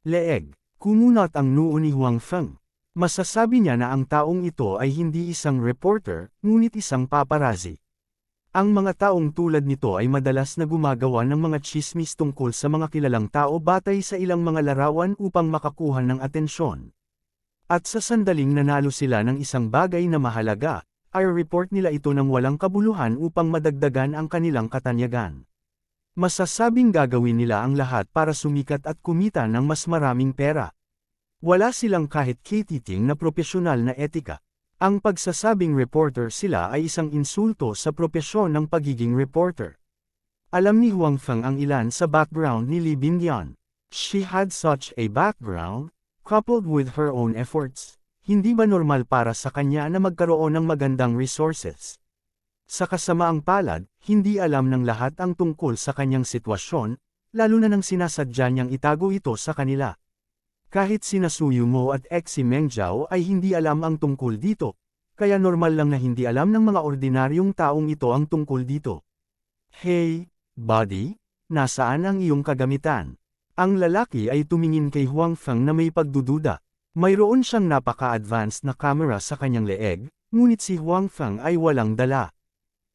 leeg. Kumunat ang noo ni Huang Feng. Masasabi niya na ang taong ito ay hindi isang reporter, ngunit isang paparazzi. Ang mga taong tulad nito ay madalas na gumagawa ng mga tsismis tungkol sa mga kilalang tao batay sa ilang mga larawan upang makakuha ng atensyon. At sa sandaling nanalo sila ng isang bagay na mahalaga, ay report nila ito ng walang kabuluhan upang madagdagan ang kanilang katanyagan. Masasabing gagawin nila ang lahat para sumikat at kumita ng mas maraming pera. Wala silang kahit katiting na profesional na etika. Ang pagsasabing reporter sila ay isang insulto sa propesyon ng pagiging reporter. Alam ni Huang Feng ang ilan sa background ni Lee Bingyan. She had such a background, coupled with her own efforts. Hindi ba normal para sa kanya na magkaroon ng magandang resources? Sa kasamaang palad, hindi alam ng lahat ang tungkol sa kanyang sitwasyon, lalo na nang sinasadya niyang itago ito sa kanila. Kahit sina Suyu Mo at Exi Mengjiao ay hindi alam ang tungkol dito, kaya normal lang na hindi alam ng mga ordinaryong taong ito ang tungkol dito. Hey, buddy, nasaan ang iyong kagamitan? Ang lalaki ay tumingin kay Huang Feng na may pagdududa. Mayroon siyang napaka-advanced na camera sa kanyang leeg, ngunit si Huang Feng ay walang dala.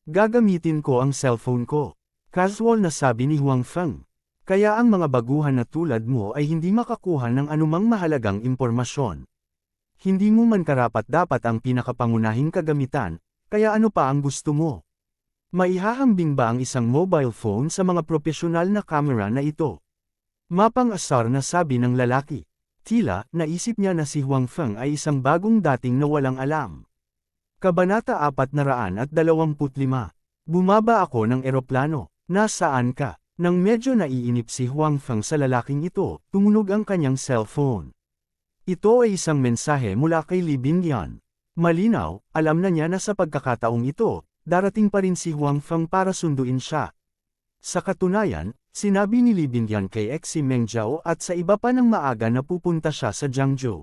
Gagamitin ko ang cellphone ko. Casual na sabi ni Huang Feng. Kaya ang mga baguhan na tulad mo ay hindi makakuha ng anumang mahalagang impormasyon. Hindi mo man karapat-dapat ang pinakapangunahing kagamitan, kaya ano pa ang gusto mo? Maihahambing ba ang isang mobile phone sa mga profesional na camera na ito? Mapang-asar na sabi ng lalaki. Tila, naisip niya na si Huang Feng ay isang bagong dating na walang alam. Kabanata 425. Bumaba ako ng eroplano. Nasaan ka? Nang medyo naiinip si Huang Feng sa lalaking ito, tumunog ang kanyang cellphone. Ito ay isang mensahe mula kay Li Bingyan. Malinaw, alam na niya na sa pagkakataong ito, darating pa rin si Huang Feng para sunduin siya. Sa katunayan, sinabi ni Li Bingyan kay Exi Mengjiao at sa iba pa ng maaga na pupunta siya sa Jiangzhou.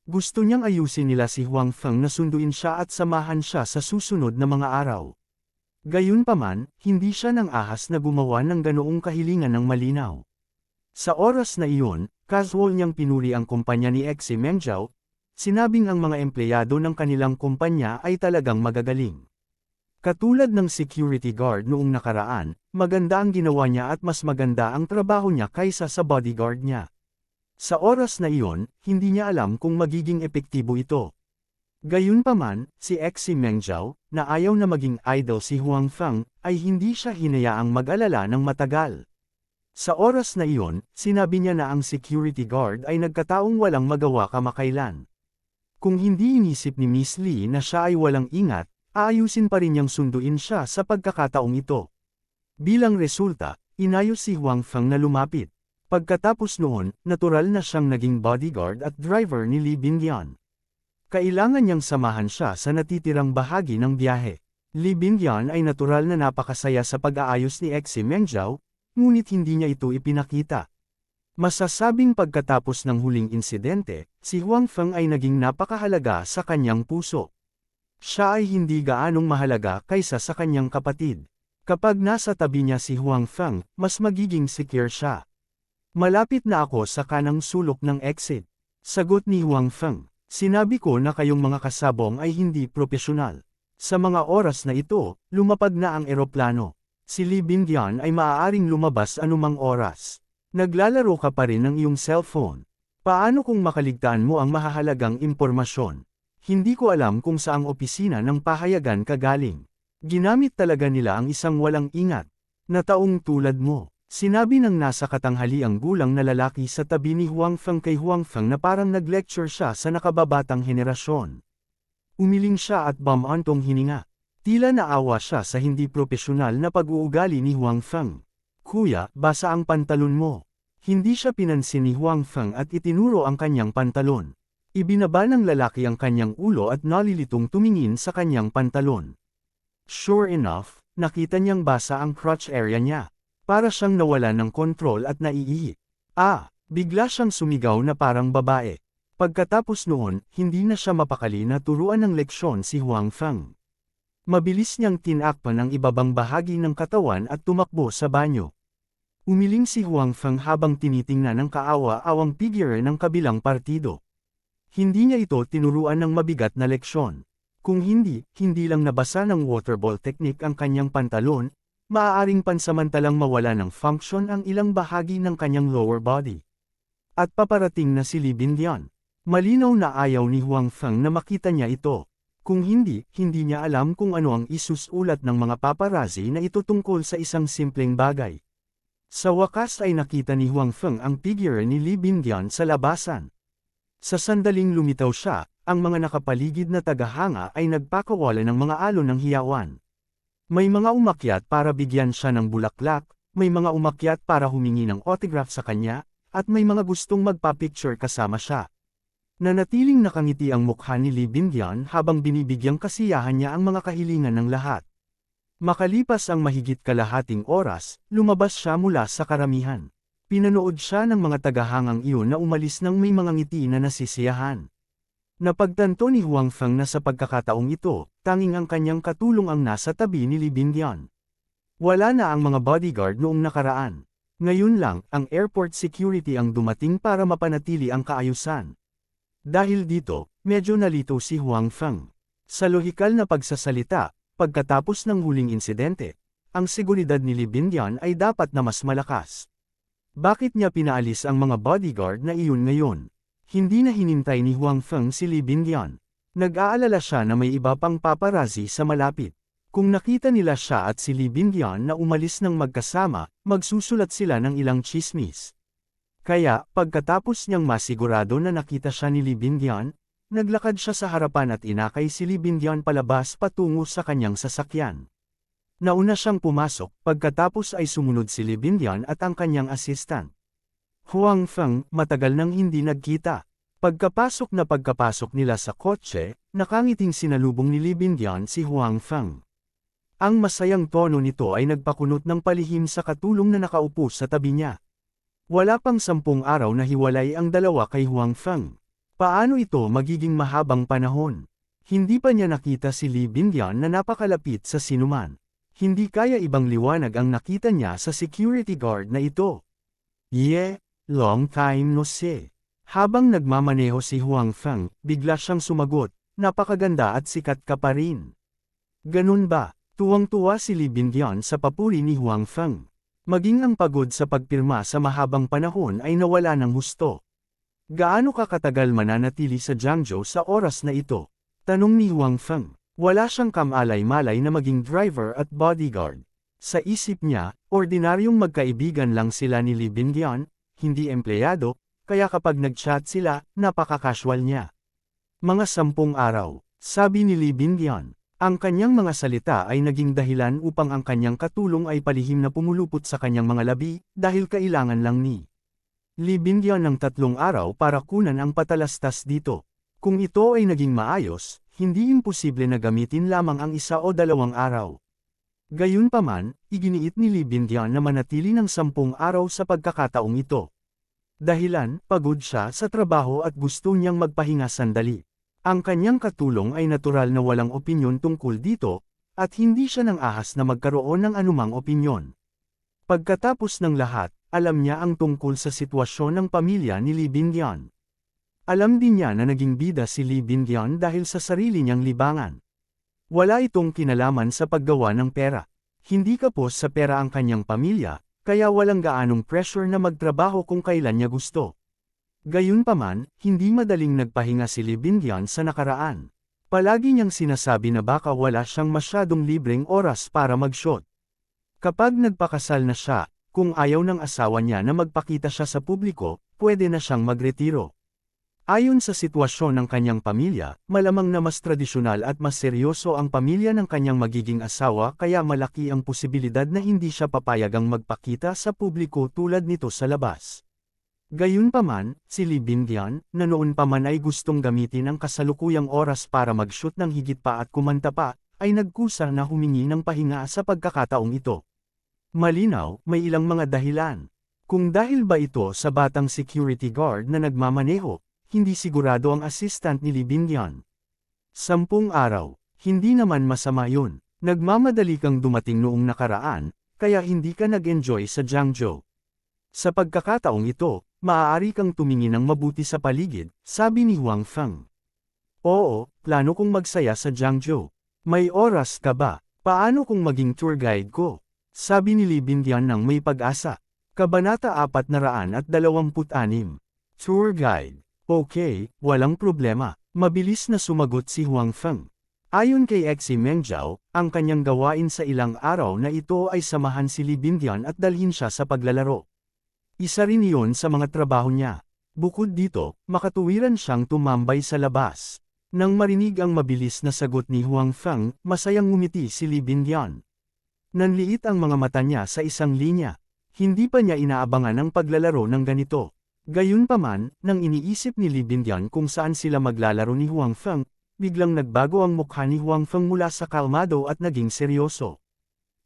Gusto niyang ayusin nila si Huang Feng na sunduin siya at samahan siya sa susunod na mga araw. Gayunpaman, hindi siya nang ahas na gumawa ng ganoong kahilingan ng malinaw. Sa oras na iyon, casual niyang pinuri ang kumpanya ni Exi Mengjiao, sinabing ang mga empleyado ng kanilang kumpanya ay talagang magagaling. Katulad ng security guard noong nakaraan, maganda ang ginawa niya at mas maganda ang trabaho niya kaysa sa bodyguard niya. Sa oras na iyon, hindi niya alam kung magiging epektibo ito. Gayunpaman, si Exi Mengjiao, na ayaw na maging idol si Huang Feng, ay hindi siya hinayaang mag-alala ng matagal. Sa oras na iyon, sinabi niya na ang security guard ay nagkataong walang magawa kamakailan. Kung hindi inisip ni Miss Lee na siya ay walang ingat, aayusin pa rin niyang sunduin siya sa pagkakataong ito. Bilang resulta, inayos si Huang Feng na lumapit. Pagkatapos noon, natural na siyang naging bodyguard at driver ni Li Bingyan. Kailangan niyang samahan siya sa natitirang bahagi ng biyahe. Li Bingyan ay natural na napakasaya sa pag-aayos ni Exi Mengjiao, ngunit hindi niya ito ipinakita. Masasabing pagkatapos ng huling insidente, si Huang Feng ay naging napakahalaga sa kanyang puso. Siya ay hindi gaanong mahalaga kaysa sa kanyang kapatid. Kapag nasa tabi niya si Huang Feng, mas magiging secure siya. Malapit na ako sa kanang sulok ng exit. Sagot ni Huang Feng. Sinabi ko na kayong mga kasabong ay hindi propesyonal. Sa mga oras na ito, lumapag na ang eroplano. Si Li Bingyan ay maaaring lumabas anumang oras. Naglalaro ka pa rin ng iyong cellphone. Paano kung makaligtaan mo ang mahahalagang impormasyon? Hindi ko alam kung saang opisina ng pahayagan ka galing. Ginamit talaga nila ang isang walang ingat na taong tulad mo. Sinabi ng nasa katanghaliang gulang na lalaki sa tabi ni Huang Feng kay Huang Feng na parang nag-lecture siya sa nakababatang henerasyon. Umiling siya at bumantong hininga. Tila naawa siya sa hindi propesyonal na pag-uugali ni Huang Feng. Kuya, basa ang pantalon mo. Hindi siya pinansin ni Huang Feng at itinuro ang kanyang pantalon. Ibinaba ng lalaki ang kanyang ulo at nalilitong tumingin sa kanyang pantalon. Sure enough, nakita niyang basa ang crotch area niya. Para siyang nawala ng kontrol at naiihi. Bigla siyang sumigaw na parang babae. Pagkatapos noon, hindi na siya mapakali na turuan ng leksyon si Huang Feng. Mabilis niyang tinakpan ang ibabang bahagi ng katawan at tumakbo sa banyo. Umiling si Huang Feng habang tinitingnan ng kaawa-awang figure ng kabilang partido. Hindi niya ito tinuruan ng mabigat na leksyon. Kung hindi lang nabasa ng waterball technique ang kanyang pantalon, maaaring pansamantalang mawala ng function ang ilang bahagi ng kanyang lower body. At paparating na si Li Bingyan. Malinaw na ayaw ni Huang Feng na makita niya ito. Kung hindi niya alam kung ano ang isusulat ng mga paparazzi na ito tungkol sa isang simpleng bagay. Sa wakas ay nakita ni Huang Feng ang figure ni Li Bingyan sa labasan. Sa sandaling lumitaw siya, ang mga nakapaligid na tagahanga ay nagpakawala ng mga alon ng hiyawan. May mga umakyat para bigyan siya ng bulaklak, may mga umakyat para humingi ng autograph sa kanya, at may mga gustong magpa-picture kasama siya. Nanatiling nakangiti ang mukha ni Li Bingyan habang binibigyang kasiyahan niya ang mga kahilingan ng lahat. Makalipas ang mahigit kalahating oras, lumabas siya mula sa karamihan. Pinanood siya ng mga tagahangang iyon na umalis ng may mga ngiti na nasisiyahan. Napagtanto ni Huang Feng na sa pagkakataong ito, tanging ang kanyang katulong ang nasa tabi ni Li Bingyan. Wala na ang mga bodyguard noong nakaraan. Ngayon lang, ang airport security ang dumating para mapanatili ang kaayusan. Dahil dito, medyo nalito si Huang Feng. Sa lohikal na pagsasalita, pagkatapos ng huling insidente, ang seguridad ni Li Bingyan ay dapat na mas malakas. Bakit niya pinaalis ang mga bodyguard na iyon ngayon? Hindi na hinintay ni Huang Feng si Li Bingyan. Nag-aalala siya na may iba pang paparazzi sa malapit. Kung nakita nila siya at si Li Bingyan na umalis ng magkasama, magsusulat sila ng ilang chismis. Kaya, pagkatapos niyang masigurado na nakita siya ni Li Bingyan, naglakad siya sa harapan at inakay si Li Bingyan palabas patungo sa kanyang sasakyan. Nauna siyang pumasok, pagkatapos ay sumunod si Li Bingyan at ang kanyang assistant. Huang Feng, matagal nang hindi nagkita. Pagkapasok nila sa kotse, nakangiting sinalubong ni Li Bingyan si Huang Feng. Ang masayang tono nito ay nagpakunot ng palihim sa katulong na nakaupo sa tabi niya. Wala pang 10 araw na hiwalay ang dalawa kay Huang Feng. Paano ito magiging mahabang panahon? Hindi pa niya nakita si Li Bingyan na napakalapit sa sinuman. Hindi kaya ibang liwanag ang nakita niya sa security guard na ito. Long time no see. Habang nagmamaneho si Huang Feng, bigla siyang sumagot, napakaganda at sikat ka pa rin. Ganun ba? Tuwang-tuwa si Li Bingyan sa papuri ni Huang Feng. Maging ang pagod sa pagpirma sa mahabang panahon ay nawala ng husto. Gaano ka katagal mananatili sa Jiangzhou sa oras na ito? Tanong ni Huang Feng. Wala siyang kamalay-malay na maging driver at bodyguard. Sa isip niya, ordinaryong magkaibigan lang sila ni Li Bingyan, hindi empleyado, kaya kapag nag-chat sila, napaka-casual niya. Mga 10 araw, sabi ni Li Bingyan. Ang kanyang mga salita ay naging dahilan upang ang kanyang katulong ay palihim na pumulupot sa kanyang mga labi, dahil kailangan lang ni Li Bingyan ng 3 araw para kunan ang patalastas dito. Kung ito ay naging maayos, hindi imposible na gamitin lamang ang 1 o 2 araw. Gayunpaman, iginiit ni Li Bingyan na manatili ng 10 araw sa pagkakataong ito. Dahilan, pagod siya sa trabaho at gusto niyang magpahinga sandali. Ang kanyang katulong ay natural na walang opinyon tungkol dito, at hindi siya nang ahas na magkaroon ng anumang opinyon. Pagkatapos ng lahat, alam niya ang tungkol sa sitwasyon ng pamilya ni Li Bingyan. Alam din niya na naging bida si Li Bingyan dahil sa sarili niyang libangan. Wala itong kinalaman sa paggawa ng pera. Hindi kapos sa pera ang kanyang pamilya, kaya walang gaanong pressure na magtrabaho kung kailan niya gusto. Gayunpaman, hindi madaling nagpahinga si Li Bingyan sa nakaraan. Palagi niyang sinasabi na baka wala siyang masyadong libreng oras para mag-shoot. Kapag nagpakasal na siya, kung ayaw ng asawa niya na magpakita siya sa publiko, pwede na siyang magretiro. Ayon sa sitwasyon ng kanyang pamilya, malamang na mas tradisyonal at mas seryoso ang pamilya ng kanyang magiging asawa kaya malaki ang posibilidad na hindi siya papayagang magpakita sa publiko tulad nito sa labas. Gayunpaman, si Li Bingyan, na noon pa man ay gustong gamitin ang kasalukuyang oras para mag-shoot ng higit pa at kumanta pa, ay nagkusa na humingi ng pahinga sa pagkakataong ito. Malinaw, may ilang mga dahilan. Kung dahil ba ito sa batang security guard na nagmamaneho, hindi sigurado ang assistant ni Li Bingyan. 10 araw, hindi naman masama yun. Nagmamadali kang dumating noong nakaraan, kaya hindi ka nag-enjoy sa Jiangzhou. Sa pagkakataong ito, maaari kang tumingin ng mabuti sa paligid, sabi ni Huang Feng. Oo, plano kong magsaya sa Jiangzhou. May oras ka ba? Paano kung maging tour guide ko? Sabi ni Li Bingyan ng may pag-asa. Kabanata 426. Tour guide. Okay, walang problema. Mabilis na sumagot si Huang Feng. Ayon kay Xi Mengzhao, ang kanyang gawain sa ilang araw na ito ay samahan si Li Bingyan at dalhin siya sa paglalaro. Isa rin iyon sa mga trabaho niya. Bukod dito, makatuwiran siyang tumambay sa labas. Nang marinig ang mabilis na sagot ni Huang Feng, masayang ngumiti si Li Bingyan. Nanliit ang mga mata niya sa isang linya. Hindi pa niya inaabangan ang paglalaro ng ganito. Gayunpaman, nang iniisip ni Li Bingyan kung saan sila maglalaro ni Huang Feng, biglang nagbago ang mukha ni Huang Feng mula sa kalmado at naging seryoso.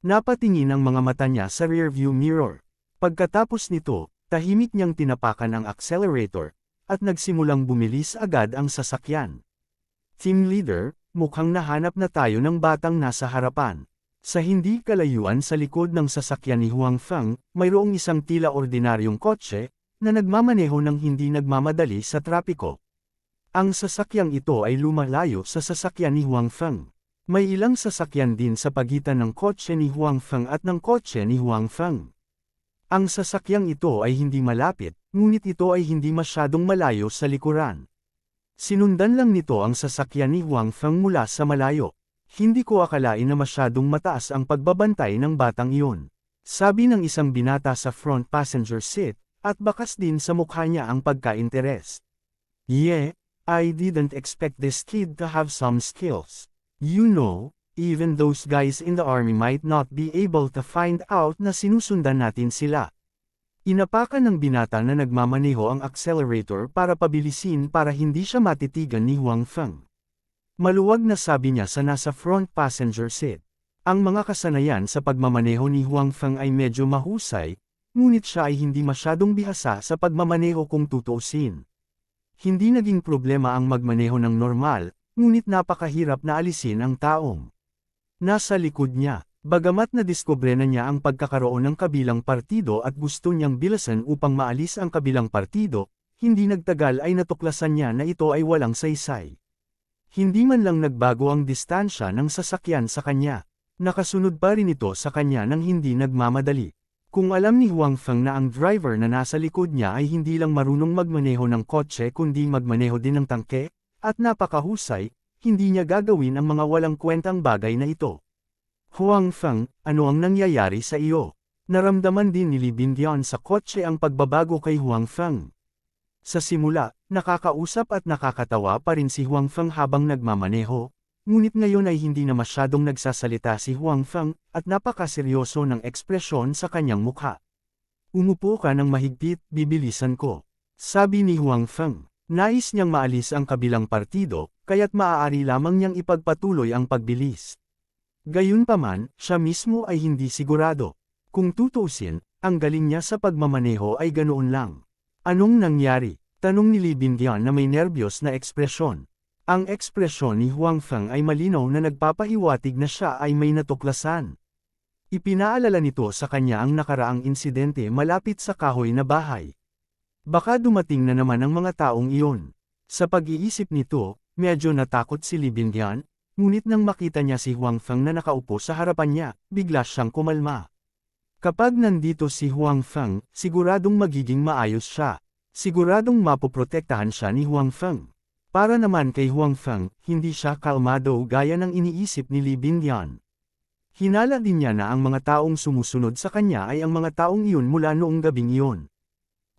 Napatingin ang mga mata niya sa rearview mirror. Pagkatapos nito, tahimik niyang tinapakan ang accelerator, at nagsimulang bumilis agad ang sasakyan. Team leader, mukhang nahanap na tayo ng batang nasa harapan. Sa hindi kalayuan sa likod ng sasakyan ni Huang Feng, mayroong isang tila ordinaryong kotse, na nagmamaneho ng hindi nagmamadali sa trapiko. Ang sasakyang ito ay lumalayo sa sasakyan ni Huang Feng. May ilang sasakyan din sa pagitan ng kotse ni Huang Feng at ng kotse ni Huang Feng. Ang sasakyang ito ay hindi malapit, ngunit ito ay hindi masyadong malayo sa likuran. Sinundan lang nito ang sasakyan ni Huang Feng mula sa malayo. Hindi ko akalain na masyadong mataas ang pagbabantay ng batang iyon. Sabi ng isang binata sa front passenger seat, at bakas din sa mukha niya ang pagka-interes. Yeah, I didn't expect this kid to have some skills. You know, even those guys in the army might not be able to find out na sinusundan natin sila. Inapakan ng binata na nagmamaneho ang accelerator para pabilisin para hindi siya matitigan ni Huang Feng. Maluwag na sabi niya sa nasa front passenger seat. Ang mga kasanayan sa pagmamaneho ni Huang Feng ay medyo mahusay, ngunit siya ay hindi masyadong bihasa sa pagmamaneho kung tutuusin. Hindi naging problema ang magmaneho ng normal, ngunit napakahirap na alisin ang taong nasa likod niya. Bagamat nadiskubre na niya ang pagkakaroon ng kabilang partido at gusto niyang bilasan upang maalis ang kabilang partido, hindi nagtagal ay natuklasan niya na ito ay walang saysay. Hindi man lang nagbago ang distansya ng sasakyan sa kanya. Nakasunod pa rin ito sa kanya nang hindi nagmamadali. Kung alam ni Huang Feng na ang driver na nasa likod niya ay hindi lang marunong magmaneho ng kotse kundi magmaneho din ng tangke, at napakahusay, hindi niya gagawin ang mga walang kwentang bagay na ito. Huang Feng, ano ang nangyayari sa iyo? Naramdaman din ni Li Bindian sa kotse ang pagbabago kay Huang Feng. Sa simula, nakakausap at nakakatawa pa rin si Huang Feng habang nagmamaneho, ngunit ngayon ay hindi na masyadong nagsasalita si Huang Feng, at napakaseryoso ng ekspresyon sa kanyang mukha. Umupo ka ng mahigpit, bibilisan ko. Sabi ni Huang Feng. Nais niyang maalis ang kabilang partido, kaya't maaari lamang niyang ipagpatuloy ang pagbilis. Gayunpaman, siya mismo ay hindi sigurado. Kung tutuusin, ang galing niya sa pagmamaneho ay ganoon lang. Anong nangyari? Tanong ni Li Bindian na may nerbiyos na ekspresyon. Ang ekspresyon ni Huang Feng ay malinaw na nagpapahiwatig na siya ay may natuklasan. Ipinaalala nito sa kanya ang nakaraang insidente malapit sa kahoy na bahay. Baka dumating na naman ang mga taong iyon. Sa pag-iisip nito, medyo natakot si Li Bindian, ngunit nang makita niya si Huang Feng na nakaupo sa harapan niya, bigla siyang kumalma. Kapag nandito si Huang Feng, siguradong magiging maayos siya. Siguradong mapoprotektahan siya ni Huang Feng. Para naman kay Huang Feng, hindi siya kalmado gaya ng iniisip ni Li Bindian. Hinala din niya na ang mga taong sumusunod sa kanya ay ang mga taong iyon mula noong gabing iyon.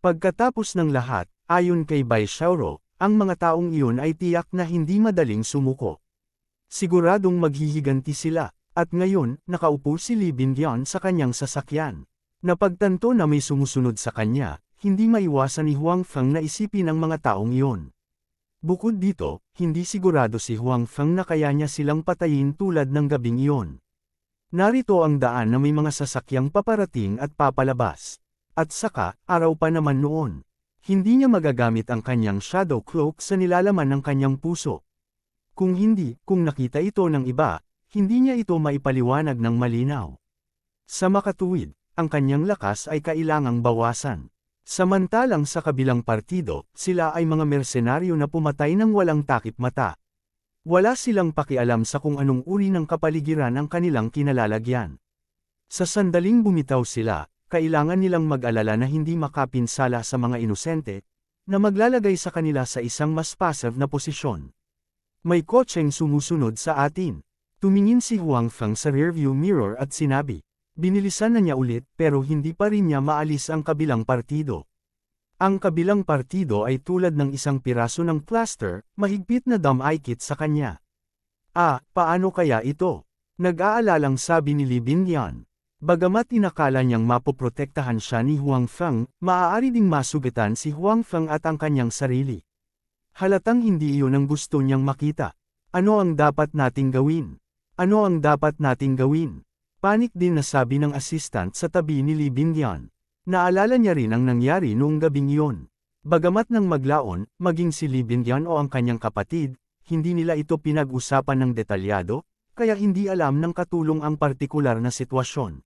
Pagkatapos ng lahat, ayon kay Bai Xiaoro, ang mga taong iyon ay tiyak na hindi madaling sumuko. Siguradong maghihiganti sila, at ngayon, nakaupo si Li Bindian sa kanyang sasakyan. Napagtanto na may sumusunod sa kanya, hindi maiwasan ni Huang Feng na isipin ang mga taong iyon. Bukod dito, hindi sigurado si Huang Feng na kaya niya silang patayin tulad ng gabing iyon. Narito ang daan na may mga sasakyang paparating at papalabas. At saka, araw pa naman noon. Hindi niya magagamit ang kanyang shadow cloak sa nilalaman ng kanyang puso. Kung nakita ito ng iba, hindi niya ito maipaliwanag ng malinaw. Sa makatuwid, ang kanyang lakas ay kailangang bawasan. Samantalang sa kabilang partido, sila ay mga mersenaryo na pumatay ng walang takip mata. Wala silang pakialam sa kung anong uri ng kapaligiran ang kanilang kinalalagyan. Sa sandaling bumitaw sila, kailangan nilang mag-alala na hindi makapinsala sa mga inosente, na maglalagay sa kanila sa isang mas passive na posisyon. May kotseng sumusunod sa atin. Tumingin si Huang Feng sa rearview mirror at sinabi. Binilisan na niya ulit pero hindi pa rin niya maalis ang kabilang partido. Ang kabilang partido ay tulad ng isang piraso ng plaster, mahigpit na dam-eye-kit sa kanya. Paano kaya ito? Nag-aalalang sabi ni Li Bindian. Bagamat inakala niyang mapoprotektahan siya ni Huang Feng, maaari ding masugatan si Huang Feng at ang kanyang sarili. Halatang hindi iyon ang gusto niyang makita. Ano ang dapat nating gawin? Ano ang dapat nating gawin? Panik din na sabi ng assistant sa tabi ni Li Bindian. Naalala niya rin ang nangyari noong gabing iyon. Bagamat nang maglaon, maging si Lee Binyan o ang kanyang kapatid, hindi nila ito pinag-usapan ng detalyado, kaya hindi alam ng katulong ang partikular na sitwasyon.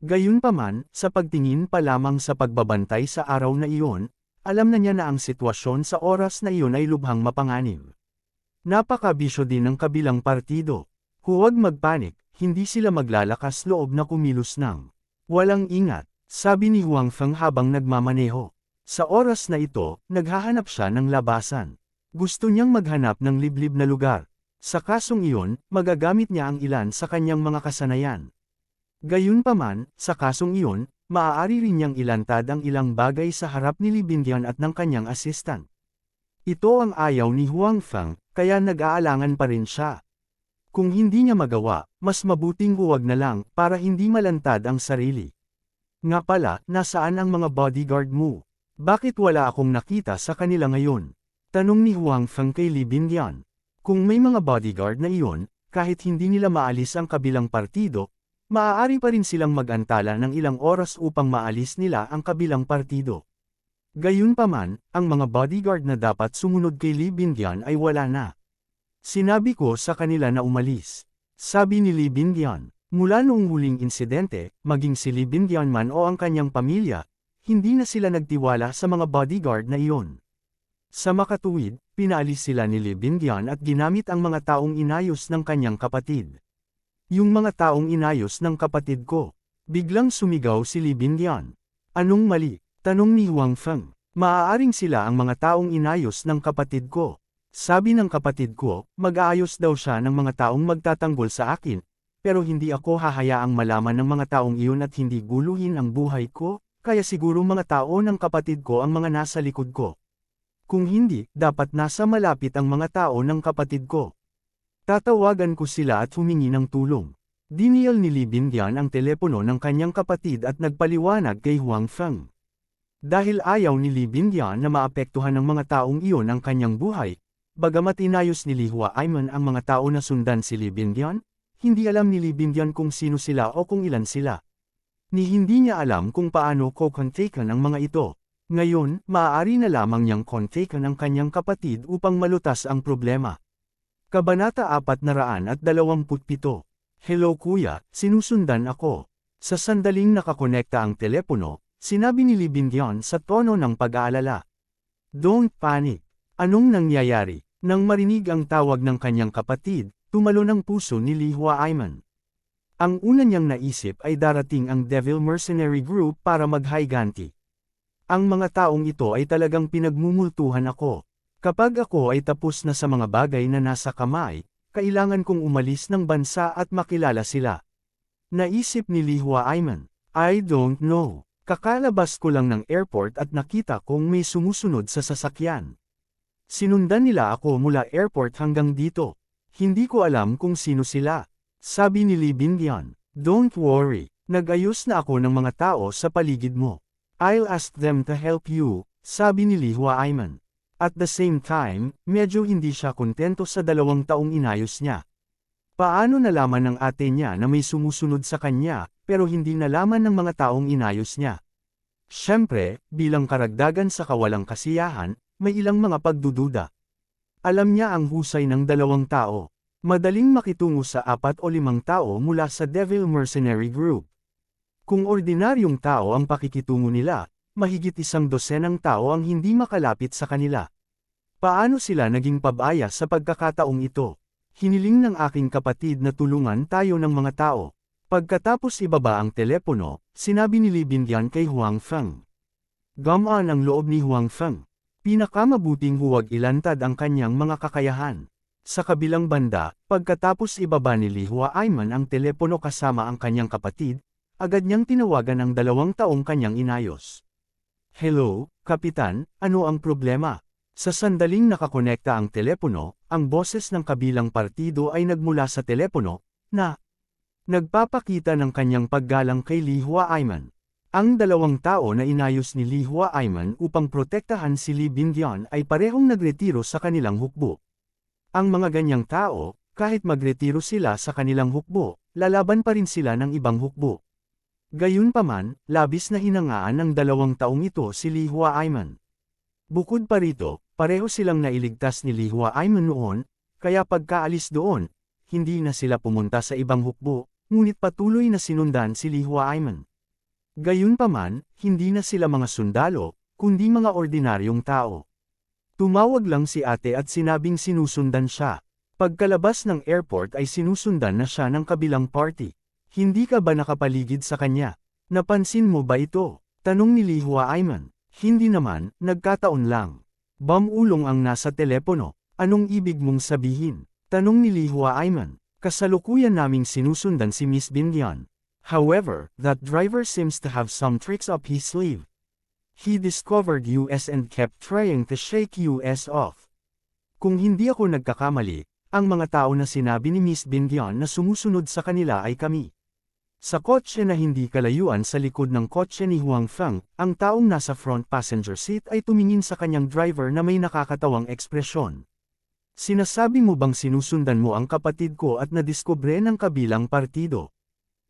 Gayunpaman, sa pagtingin pa lamang sa pagbabantay sa araw na iyon, alam na niya na ang sitwasyon sa oras na iyon ay lubhang mapanganib. Napakabisyo din ng kabilang partido. Huwag magpanik, hindi sila maglalakas loob na kumilos ng walang ingat, sabi ni Huang Feng habang nagmamaneho. Sa oras na ito, naghahanap siya ng labasan. Gusto niyang maghanap ng liblib na lugar. Sa kasong iyon, magagamit niya ang ilan sa kanyang mga kasanayan. Gayunpaman, sa kasong iyon, maaari rin niyang ilantad ang ilang bagay sa harap ni Lee Binyan at ng kanyang assistant. Ito ang ayaw ni Huang Feng, kaya nag-aalangan pa rin siya. Kung hindi niya magawa, mas mabuting huwag na lang para hindi malantad ang sarili. Nga pala, nasaan ang mga bodyguard mo? Bakit wala akong nakita sa kanila ngayon? Tanong ni Huang Feng kay Lee Binyan. Kung may mga bodyguard na iyon, kahit hindi nila maalis ang kabilang partido, maaari pa rin silang mag-antala ng ilang oras upang maalis nila ang kabilang partido. Gayunpaman, ang mga bodyguard na dapat sumunod kay Lee Binyan ay wala na. Sinabi ko sa kanila na umalis. Sabi ni Lee Binyan, mula noong huling insidente, maging si Lee Binyan man o ang kanyang pamilya, hindi na sila nagtiwala sa mga bodyguard na iyon. Sa makatuwid, pinaalis sila ni Lee Binyan at ginamit ang mga taong inayos ng kanyang kapatid. Yung mga taong inayos ng kapatid ko. Biglang sumigaw si Lee Binyan. Anong mali? Tanong ni Huang Feng. Maaaring sila ang mga taong inayos ng kapatid ko. Sabi ng kapatid ko, mag-aayos daw siya ng mga taong magtatanggol sa akin, pero hindi ako hahayaang malaman ng mga taong iyon at hindi guluhin ang buhay ko, kaya siguro mga tao ng kapatid ko ang mga nasa likod ko. Kung hindi, dapat nasa malapit ang mga tao ng kapatid ko. Tatawagan ko sila at humingi ng tulong. Diniyal ni Lee Binyan ang telepono ng kanyang kapatid at nagpaliwanag kay Huang Feng. Dahil ayaw ni Lee Binyan na maapektuhan ng mga taong iyon ang kanyang buhay, bagamat inayos ni Li Huaiman ang mga tao na sundan si Lee Binyan, hindi alam ni Lee Binyan kung sino sila o kung ilan sila. Ni hindi niya alam kung paano ko-kontakan ang mga ito. Ngayon, maaari na lamang niyang kontakan ang kanyang kapatid upang malutas ang problema. Kabanata 427. Hello kuya, sinusundan ako. Sa sandaling nakakonekta ang telepono, sinabi ni Lee Binyan sa tono ng pag-aalala. Don't panic. Anong nangyayari? Nang marinig ang tawag ng kanyang kapatid, tumalo ng puso ni Li Huaiman. Ang una niyang naisip ay darating ang Devil Mercenary Group para maghiganti. Ang mga taong ito ay talagang pinagmumultuhan ako. Kapag ako ay tapos na sa mga bagay na nasa kamay, kailangan kong umalis ng bansa at makilala sila. Naisip ni Li Huaiman, I don't know. Kakalabas ko lang ng airport at nakita kong may sumusunod sa sasakyan. Sinundan nila ako mula airport hanggang dito. Hindi ko alam kung sino sila. Sabi ni Lee Binyan, don't worry, nag-ayos na ako ng mga tao sa paligid mo. I'll ask them to help you, sabi ni Li Huaiman. At the same time, medyo hindi siya kontento sa 2 taong inayos niya. Paano nalaman ng ate niya na may sumusunod sa kanya, pero hindi nalaman ng mga taong inayos niya? Siyempre, bilang karagdagan sa kawalang kasiyahan, may ilang mga pagdududa. Alam niya ang husay ng 2 tao. Madaling makitungo sa 4 o 5 tao mula sa Devil Mercenary Group. Kung ordinaryong tao ang pakikitungo nila, mahigit 100 tao ang hindi makalapit sa kanila. Paano sila naging pabaya sa pagkakataong ito? Hiniling ng aking kapatid na tulungan tayo ng mga tao. Pagkatapos ibaba ang telepono, sinabi ni Lee Binyan kay Huang Feng. Gamaan ang loob ni Huang Feng. Pinakamabuting huwag ilantad ang kanyang mga kakayahan. Sa kabilang banda, pagkatapos ibaba ni Li Huaiman ang telepono kasama ang kanyang kapatid, agad niyang tinawagan ang 2 taong kanyang inayos. Hello, Kapitan, ano ang problema? Sa sandaling nakakonekta ang telepono, ang boses ng kabilang partido ay nagmula sa telepono, na nagpapakita ng kanyang paggalang kay Li Huaiman. Ang 2 tao na inayos ni Li Huaiman upang protektahan si Lee Binyan ay parehong nagretiro sa kanilang hukbo. Ang mga ganyang tao, kahit magretiro sila sa kanilang hukbo, lalaban pa rin sila ng ibang hukbo. Gayunpaman, labis na hinangaan ng 2 taong ito si Li Huaiman. Bukod pa rito, pareho silang nailigtas ni Li Huaiman noon, kaya pagkaalis doon, hindi na sila pumunta sa ibang hukbo, ngunit patuloy na sinundan si Li Huaiman. Gayunpaman, hindi na sila mga sundalo, kundi mga ordinaryong tao. Tumawag lang si ate at sinabing sinusundan siya. Pagkalabas ng airport ay sinusundan na siya ng kabilang party. Hindi ka ba nakapaligid sa kanya? Napansin mo ba ito? Tanong ni Li Huaiman. Hindi naman, nagkataon lang. Bamulong ang nasa telepono. Anong ibig mong sabihin? Tanong ni Li Huaiman. Kasalukuyan naming sinusundan si Miss Bindian. However, that driver seems to have some tricks up his sleeve. He discovered us and kept trying to shake us off. Kung hindi ako nagkakamali, ang mga tao na sinabi ni Miss Bindian na sumusunod sa kanila ay kami. Sa kotse na hindi kalayuan sa likod ng kotse ni Huang Feng, ang taong nasa front passenger seat ay tumingin sa kanyang driver na may nakakatawang ekspresyon. Sinasabi mo bang sinusundan mo ang kapatid ko at nadiskubre ng kabilang partido?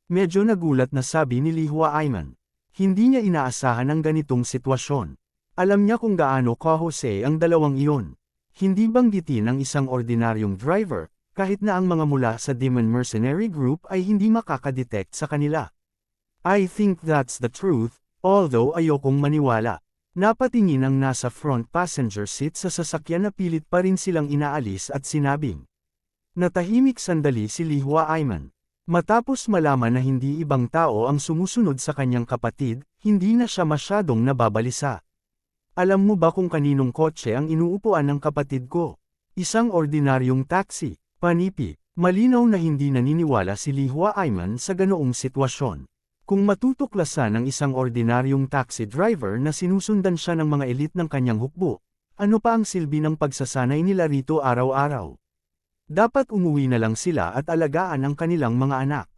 Medyo nagulat na sabi ni Li Huaiman. Hindi niya inaasahan ang ganitong sitwasyon. Alam niya kung gaano kahose ang dalawang iyon. Hindi banggitin ng isang ordinaryong driver, kahit na ang mga mula sa Demon Mercenary Group ay hindi makakadetect sa kanila. I think that's the truth, although ayokong maniwala. Napatingin ang nasa front passenger seat sa sasakyan na pilit pa rin silang inaalis at sinabing. Natahimik sandali si Li Huaiman. Matapos malaman na hindi ibang tao ang sumusunod sa kanyang kapatid, hindi na siya masyadong nababalisa. Alam mo ba kung kaninong kotse ang inuupuan ng kapatid ko? Isang ordinaryong taxi. Panipi, malinaw na hindi naniniwala si Li Huaiman sa ganoong sitwasyon. Kung matutuklasan ng isang ordinaryong taxi driver na sinusundan siya ng mga elit ng kanyang hukbo, ano pa ang silbi ng pagsasanay nila rito araw-araw? Dapat umuwi na lang sila at alagaan ang kanilang mga anak.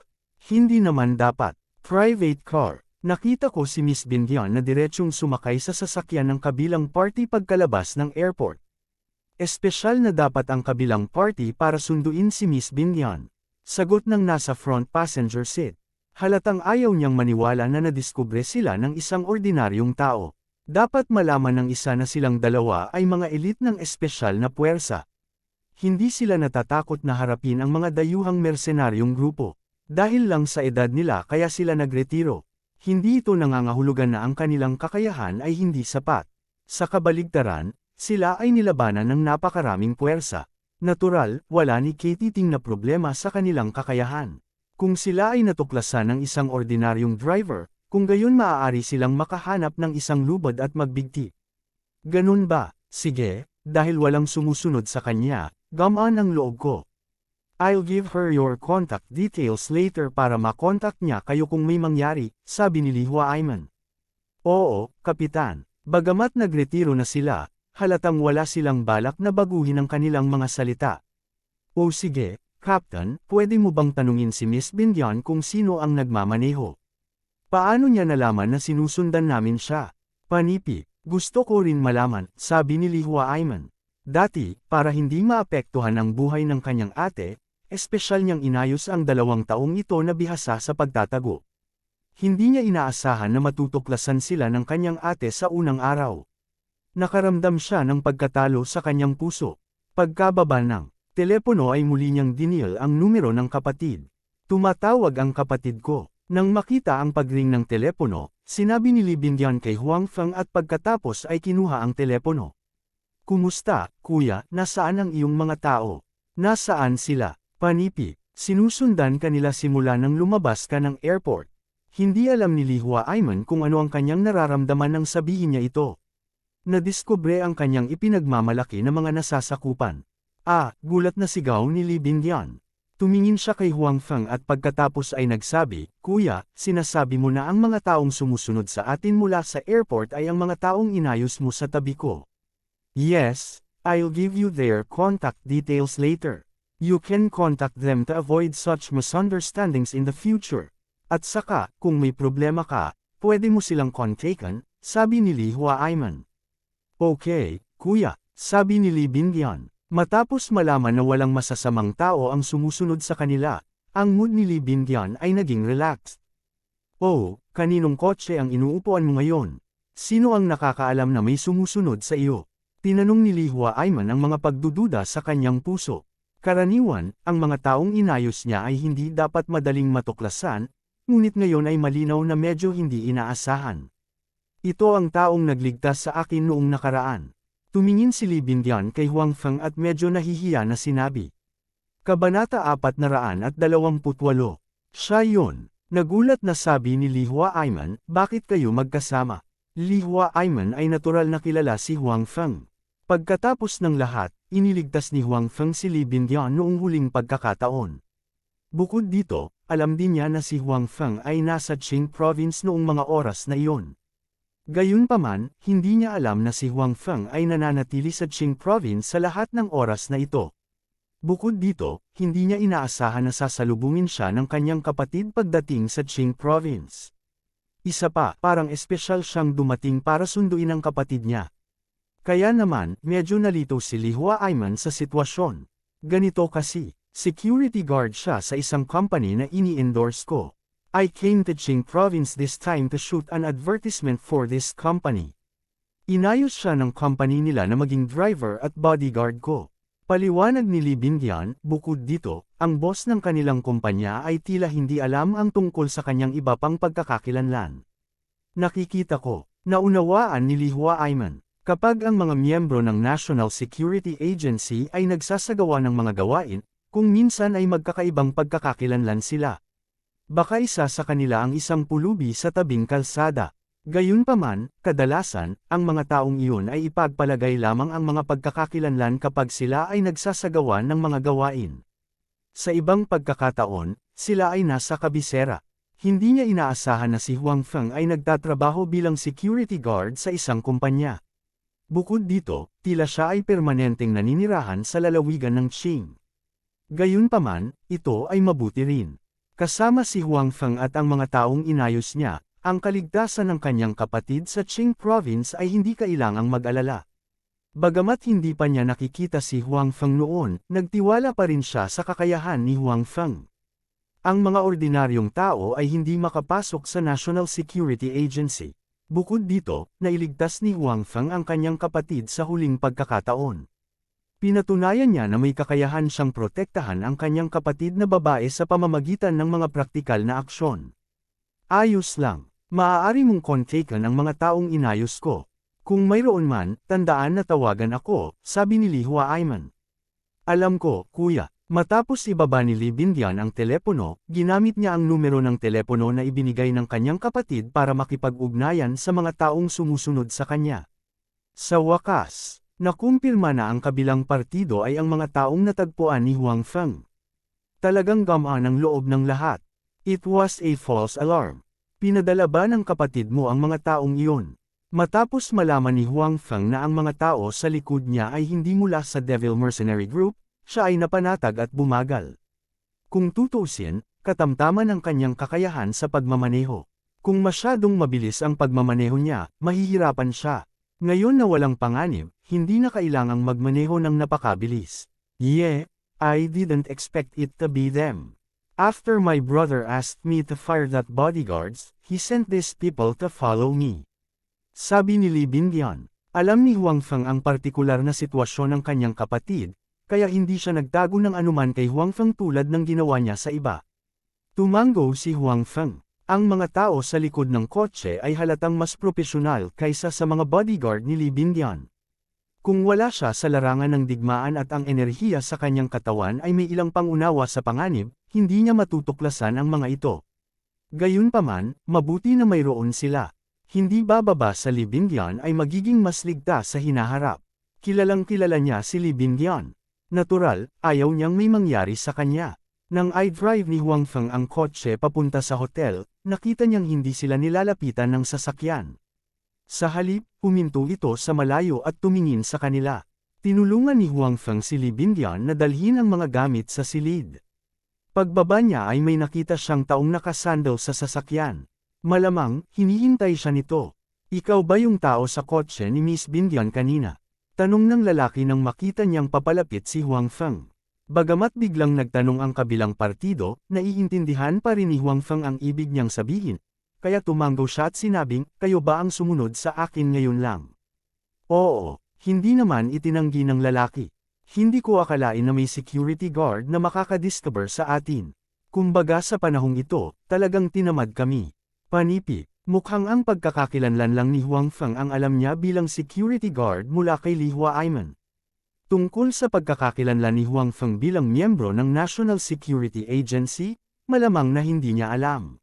Hindi naman dapat. Private car. Nakita ko si Miss Bindian na diretsyong sumakay sa sasakyan ng kabilang party pagkalabas ng airport. Espesyal na dapat ang kabilang party para sunduin si Miss Bindian. Sagot ng nasa front passenger seat. Halatang ayaw niyang maniwala na nadiskubre sila ng isang ordinaryong tao. Dapat malaman ng isa na silang dalawa ay mga elite ng espesyal na puwersa. Hindi sila natatakot na harapin ang mga dayuhang mersenaryong grupo. Dahil lang sa edad nila kaya sila nagretiro. Hindi ito nangangahulugan na ang kanilang kakayahan ay hindi sapat. Sa kabaligtaran, sila ay nilabanan ng napakaraming puwersa. Natural, wala ni Katiting na problema sa kanilang kakayahan. Kung sila ay natuklasan ng isang ordinaryong driver, kung gayon maaari silang makahanap ng isang lubad at magbigti. Ganun ba? Sige, dahil walang sumusunod sa kanya, gamaan ang loob ko. I'll give her your contact details later para makontak niya kayo kung may mangyari, sabi ni Li Huaiman. Oo, Kapitan. Bagamat nagretiro na sila, halatang wala silang balak na baguhin ang kanilang mga salita. O sige, Captain, pwede mo bang tanungin si Miss Bindian kung sino ang nagmamaneho? Paano niya nalaman na sinusundan namin siya? Panipi, gusto ko rin malaman, sabi ni Li Huaiman. Dati, para hindi maapektuhan ang buhay ng kanyang ate, espesyal niyang inayos ang 2 taong ito na bihasa sa pagtatago. Hindi niya inaasahan na matutuklasan sila ng kanyang ate sa unang araw. Nakaramdam siya ng pagkatalo sa kanyang puso. Pagkababa ng telepono ay muli niyang dinil ang numero ng kapatid. Tumatawag ang kapatid ko. Nang makita ang pagring ng telepono, sinabi ni Li Bindian kay Huang Feng at pagkatapos ay kinuha ang telepono. Kumusta, kuya, nasaan ang iyong mga tao? Nasaan sila? Panipi, sinusundan kanila simula nang lumabas ka ng airport. Hindi alam ni Li Huaiman kung ano ang kanyang nararamdaman nang sabihin niya ito. Nadiskubre ang kanyang ipinagmamalaki na mga nasasakupan. Gulat na sigaw ni Li Bindian. Tumingin siya kay Huang Feng at pagkatapos ay nagsabi, Kuya, sinasabi mo na ang mga taong sumusunod sa atin mula sa airport ay ang mga taong inayos mo sa tabi ko. Yes, I'll give you their contact details later. You can contact them to avoid such misunderstandings in the future. At saka, kung may problema ka, pwede mo silang kontakan, sabi ni Li Huaiman. Okay, kuya, sabi ni Li Bindian. Matapos malaman na walang masasamang tao ang sumusunod sa kanila, ang mood ni Li Bindian ay naging relaxed. Oh, kaninong kotse ang inuupuan mo ngayon? Sino ang nakakaalam na may sumusunod sa iyo? Tinanong ni Li Huaiman ang mga pagdududa sa kanyang puso. Karaniwan, ang mga taong inayos niya ay hindi dapat madaling matuklasan, ngunit ngayon ay malinaw na medyo hindi inaasahan. Ito ang taong nagligtas sa akin noong nakaraan. Tumingin si Li Bindian kay Huang Feng at medyo nahihiya na sinabi. Kabanata 428. Siya yun. Nagulat na sabi ni Li Huaiman, bakit kayo magkasama? Li Huaiman ay natural na kilala si Huang Feng. Pagkatapos ng lahat, iniligtas ni Huang Feng si Li Bindian noong huling pagkakataon. Bukod dito, alam din niya na si Huang Feng ay nasa Qing Province noong mga oras na iyon. Gayunpaman, hindi niya alam na si Huang Feng ay nananatili sa Qing Province sa lahat ng oras na ito. Bukod dito, hindi niya inaasahan na sasalubungin siya ng kanyang kapatid pagdating sa Qing Province. Isa pa, parang espesyal siyang dumating para sunduin ang kapatid niya. Kaya naman, medyo nalito si Li Huaiman sa sitwasyon. Ganito kasi, security guard siya sa isang company na ini-endorse ko. I came to Qing Province this time to shoot an advertisement for this company. Inayos siya ng company nila na maging driver at bodyguard ko. Paliwanag ni Li Bindian, bukod dito, ang boss ng kanilang kumpanya ay tila hindi alam ang tungkol sa kanyang iba pang pagkakakilanlan. Nakikita ko, naunawaan ni Li Huaiman, kapag ang mga miyembro ng National Security Agency ay nagsasagawa ng mga gawain, kung minsan ay magkakaibang pagkakakilanlan sila. Baka isa sa kanila ang isang pulubi sa tabing kalsada. Gayunpaman, kadalasan, ang mga taong iyon ay ipagpalagay lamang ang mga pagkakakilanlan kapag sila ay nagsasagawa ng mga gawain. Sa ibang pagkakataon, sila ay nasa kabisera. Hindi niya inaasahan na si Huang Feng ay nagtatrabaho bilang security guard sa isang kumpanya. Bukod dito, tila siya ay permanenteng naninirahan sa lalawigan ng Qing. Gayunpaman, ito ay mabuti rin. Kasama si Huang Feng at ang mga taong inayos niya, ang kaligtasan ng kanyang kapatid sa Qing Province ay hindi kailangang mag-alala. Bagamat hindi pa niya nakikita si Huang Feng noon, nagtiwala pa rin siya sa kakayahan ni Huang Feng. Ang mga ordinaryong tao ay hindi makapasok sa National Security Agency. Bukod dito, nailigtas ni Huang Feng ang kanyang kapatid sa huling pagkakataon. Pinatunayan niya na may kakayahan siyang protektahan ang kanyang kapatid na babae sa pamamagitan ng mga praktikal na aksyon. Ayos lang. Maaari mong kontakan ang mga taong inayos ko. Kung mayroon man, tandaan na tawagan ako, sabi ni Li Huaiman. Alam ko, kuya. Matapos ibaba ni Li Bindian ang telepono, ginamit niya ang numero ng telepono na ibinigay ng kanyang kapatid para makipag-ugnayan sa mga taong sumusunod sa kanya. Sa wakas, nakumpirma na ang kabilang partido ay ang mga taong natagpuan ni Huang Feng. Talagang gamaan ang loob ng lahat. It was a false alarm. Pinadala ba ng kapatid mo ang mga taong iyon? Matapos malaman ni Huang Feng na ang mga tao sa likod niya ay hindi mula sa Devil Mercenary Group, siya ay napanatag at bumagal. Kung tutuusin, katamtaman ang kanyang kakayahan sa pagmamaneho. Kung masyadong mabilis ang pagmamaneho niya, mahihirapan siya. Ngayon na walang panganib, hindi na kailangang magmaneho ng napakabilis. Yeah, I didn't expect it to be them. After my brother asked me to fire that bodyguards, he sent these people to follow me. Sabi ni Li Bindian, alam ni Huang Feng ang partikular na sitwasyon ng kanyang kapatid, kaya hindi siya nagtago ng anuman kay Huang Feng tulad ng ginawa niya sa iba. Tumango si Huang Feng. Ang mga tao sa likod ng kotse ay halatang mas propesyonal kaysa sa mga bodyguard ni Li Bindian. Kung wala siya sa larangan ng digmaan at ang enerhiya sa kanyang katawan ay may ilang pangunawa sa panganib, hindi niya matutuklasan ang mga ito. Gayunpaman, mabuti na mayroon sila. Hindi bababa sa Li Bindian ay magiging mas ligtas sa hinaharap. Kilalang kilala niya si Li Bindian. Natural, ayaw niyang may mangyari sa kanya. Nang i-drive ni Huang Feng ang kotse papunta sa hotel, nakita niyang hindi sila nilalapitan ng sasakyan. Sa halip, huminto ito sa malayo at tumingin sa kanila. Tinulungan ni Huang Feng si Li Bindian na dalhin ang mga gamit sa silid. Pagbaba niya ay may nakita siyang taong nakasandal sa sasakyan. Malamang, hinihintay siya nito. Ikaw ba yung tao sa kotse ni Miss Bindian kanina? Tanong ng lalaki nang makita niyang papalapit si Huang Feng. Bagamat biglang nagtanong ang kabilang partido, naiintindihan pa rin ni Huang Feng ang ibig niyang sabihin. kaya tumango siya at sinabing, kayo ba ang sumunod sa akin ngayon lang? Oo, hindi naman itinanggi ng lalaki. Hindi ko akalain na may security guard na makakadiscover sa atin. Kumbaga sa panahong ito, talagang tinamad kami. Panipi, mukhang ang pagkakakilanlan lang ni Huang Feng ang alam niya bilang security guard mula kay Li Huaiman. Tungkol sa pagkakakilanlan ni Huang Feng bilang miyembro ng National Security Agency, malamang na hindi niya alam.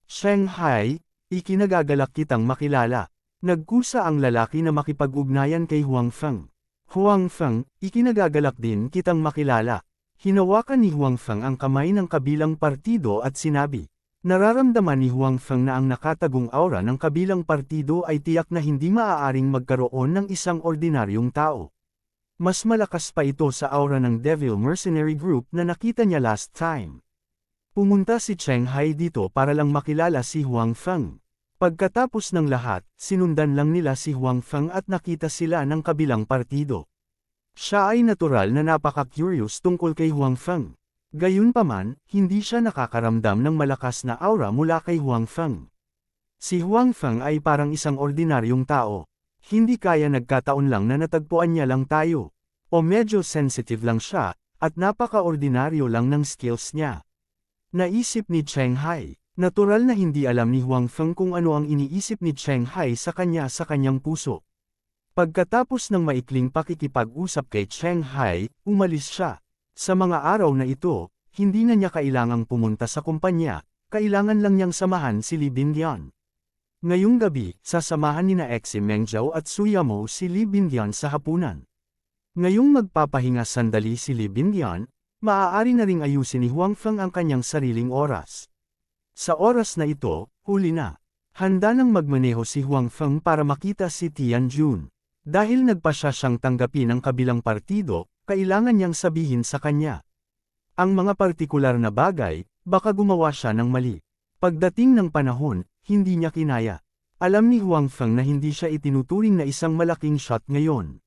Shanghai, ikinagagalak kitang makilala. Nagkusa ang lalaki na makipag-ugnayan kay Huang Feng. Huang Feng, ikinagagalak din kitang makilala. Hinawakan ni Huang Feng ang kamay ng kabilang partido at sinabi. Nararamdaman ni Huang Feng na ang nakatagong aura ng kabilang partido ay tiyak na hindi maaaring magkaroon ng isang ordinaryong tao. Mas malakas pa ito sa aura ng Devil Mercenary Group na nakita niya last time. Pumunta si Cheng Hai dito para lang makilala si Huang Feng. Pagkatapos ng lahat, sinundan lang nila si Huang Feng at nakita sila ng kabilang partido. Siya ay natural na napaka-curious tungkol kay Huang Feng. Gayunpaman, hindi siya nakakaramdam ng malakas na aura mula kay Huang Feng. Si Huang Feng ay parang isang ordinaryong tao. Hindi kaya nagkataon lang na natagpuan niya lang tayo. O medyo sensitive lang siya, at napaka-ordinaryo lang ng skills niya. Naisip ni Cheng Hai. Natural na hindi alam ni Huang Feng kung ano ang iniisip ni Cheng Hai sa kanyang puso. Pagkatapos ng maikling pakikipag-usap kay Cheng Hai, umalis siya. Sa mga araw na ito, hindi na niya kailangang pumunta sa kumpanya, kailangan lang niyang samahan si Li Bingyuan. Ngayong gabi, sasamahan ni na Exi Mengzhou at Suyamo si Li Bingyuan sa hapunan. Ngayong magpapahinga sandali si Li Bingyuan, maaari na ring ayusin ni Huang Feng ang kanyang sariling oras. Sa oras na ito, huli na. Handa nang magmaneho si Huang Feng para makita si Tian Jun. Dahil nagpasya siyang tanggapin ang kabilang partido, kailangan niyang sabihin sa kanya. Ang mga partikular na bagay, baka gumawa siya ng mali. Pagdating ng panahon, hindi niya kinaya. Alam ni Huang Feng na hindi siya itinuturing na isang malaking shot ngayon.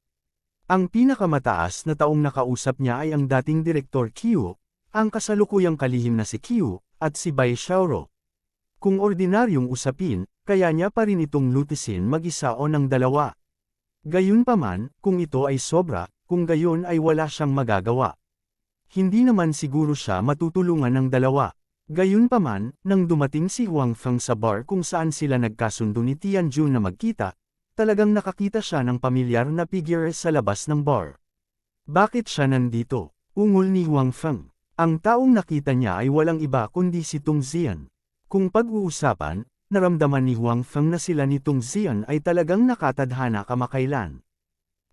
Ang pinakamataas na taong nakausap niya ay ang dating Direktor Qiu, ang kasalukuyang kalihim na si Qiu, at si Bai Xiaoro. Kung ordinaryong usapin, kaya niya pa rin itong lutisin mag-isa o ng dalawa. Gayunpaman, kung ito ay sobra, kung gayon ay wala siyang magagawa. Hindi naman siguro siya matutulungan ng dalawa. Gayunpaman, nang dumating si Huang Feng sa bar kung saan sila nagkasundo ni Tian Jun na magkita, talagang nakakita siya ng pamilyar na figure sa labas ng bar. Bakit siya nandito? Ungol ni Huang Feng. Ang taong nakita niya ay walang iba kundi si Tung Zian. Kung pag-uusapan, naramdaman ni Huang Feng na sila ni Tung Zian ay talagang nakatadhana kamakailan.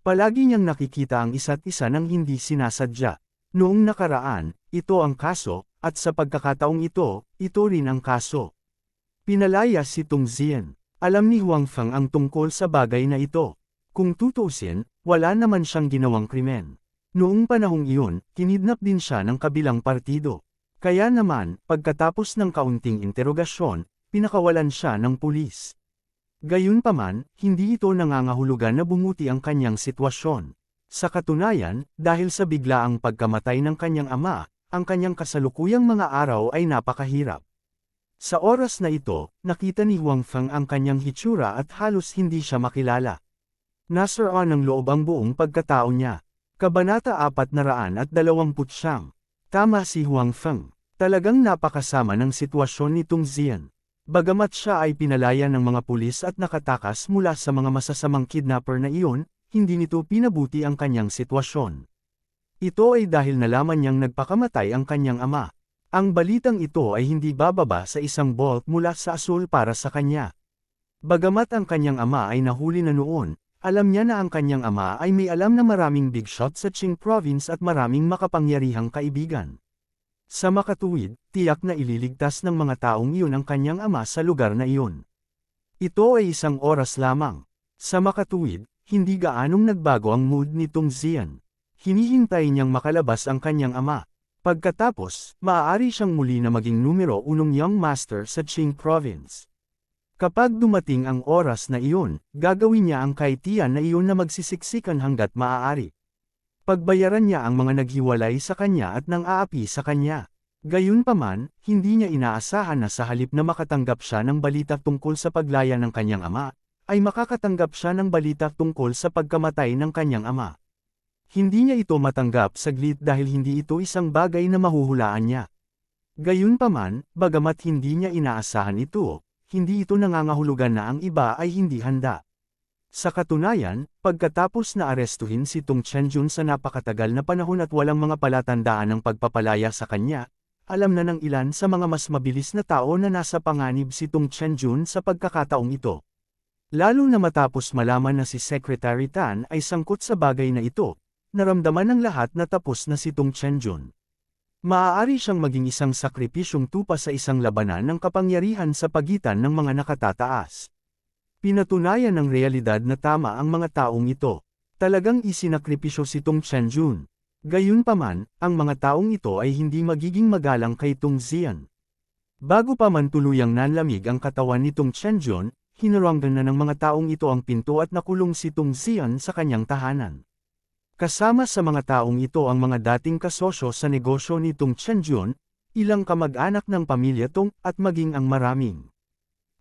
Palagi niyang nakikita ang isa't isa nang hindi sinasadya. Noong nakaraan, ito ang kaso, at sa pagkakataong ito rin ang kaso. Pinalaya si Tung Zian. Alam ni Huang Feng ang tungkol sa bagay na ito. Kung tutuusin, wala naman siyang ginawang krimen. Noong panahong iyon, kinidnap din siya ng kabilang partido. Kaya naman, pagkatapos ng kaunting interogasyon, pinakawalan siya ng pulis. Gayunpaman, hindi ito nangangahulugan na bumuti ang kanyang sitwasyon. Sa katunayan, dahil sa biglaang pagkamatay ng kanyang ama, ang kanyang kasalukuyang mga araw ay napakahirap. Sa oras na ito, nakita ni Huang Feng ang kanyang hitsura at halos hindi siya makilala. Nasaraan ng loob ang buong pagkatao niya. Kabanata 429. Tama si Huang Feng. Talagang napakasama ng sitwasyon ni Tung Zian. Bagamat siya ay pinalaya ng mga pulis at nakatakas mula sa mga masasamang kidnapper na iyon, hindi nito pinabuti ang kanyang sitwasyon. Ito ay dahil nalaman niyang nagpakamatay ang kanyang ama. Ang balitang ito ay hindi bababa sa isang bolt mula sa asul para sa kanya. Bagamat ang kanyang ama ay nahuli na noon, alam niya na ang kanyang ama ay may alam na maraming big shot sa Qing Province at maraming makapangyarihang kaibigan. Sa makatuwid, tiyak na ililigtas ng mga taong iyon ang kanyang ama sa lugar na iyon. Ito ay isang oras lamang. Sa makatuwid, hindi gaanong nagbago ang mood ni Tung Zian. Hinihintay niyang makalabas ang kanyang ama. Pagkatapos, maaari siyang muli na maging numero 1 Young Master sa Qing Province. Kapag dumating ang oras na iyon, gagawin niya ang kay Tian na iyon na magsisiksikan hanggat maaari. Pagbayaran niya ang mga naghiwalay sa kanya at nang aapi sa kanya. Gayunpaman, hindi niya inaasahan na sa halip na makatanggap siya ng balita tungkol sa paglaya ng kanyang ama, ay makakatanggap siya ng balita tungkol sa pagkamatay ng kanyang ama. Hindi niya ito matanggap saglit dahil hindi ito isang bagay na mahuhulaan niya. Gayunpaman, bagamat hindi niya inaasahan ito, hindi ito nangangahulugan na ang iba ay hindi handa. Sa katunayan, pagkatapos na arestuhin si Tung Chenjun sa napakatagal na panahon at walang mga palatandaan ng pagpapalaya sa kanya, alam na ng ilan sa mga mas mabilis na tao na nasa panganib si Tung Chenjun sa pagkakataong ito. Lalo na matapos malaman na si Secretary Tan ay sangkot sa bagay na ito, naramdaman ng lahat na tapos na si Tung Chenjun. Maaari siyang maging isang sakripisyong tupa sa isang labanan ng kapangyarihan sa pagitan ng mga nakatataas. Pinatunayan ng realidad na tama ang mga taong ito. Talagang isinakripisyo si Tung Chenjun. Gayunpaman, ang mga taong ito ay hindi magiging magalang kay Tung Zian. Bago pa man tuluyang nanlamig ang katawan ni Tung Chenjun, hinuranggan na ng mga taong ito ang pinto at nakulong si Tung Zian sa kanyang tahanan. Kasama sa mga taong ito ang mga dating kasosyo sa negosyo ni Tung Chenjun, ilang kamag-anak ng pamilya Tung at maging ang maraming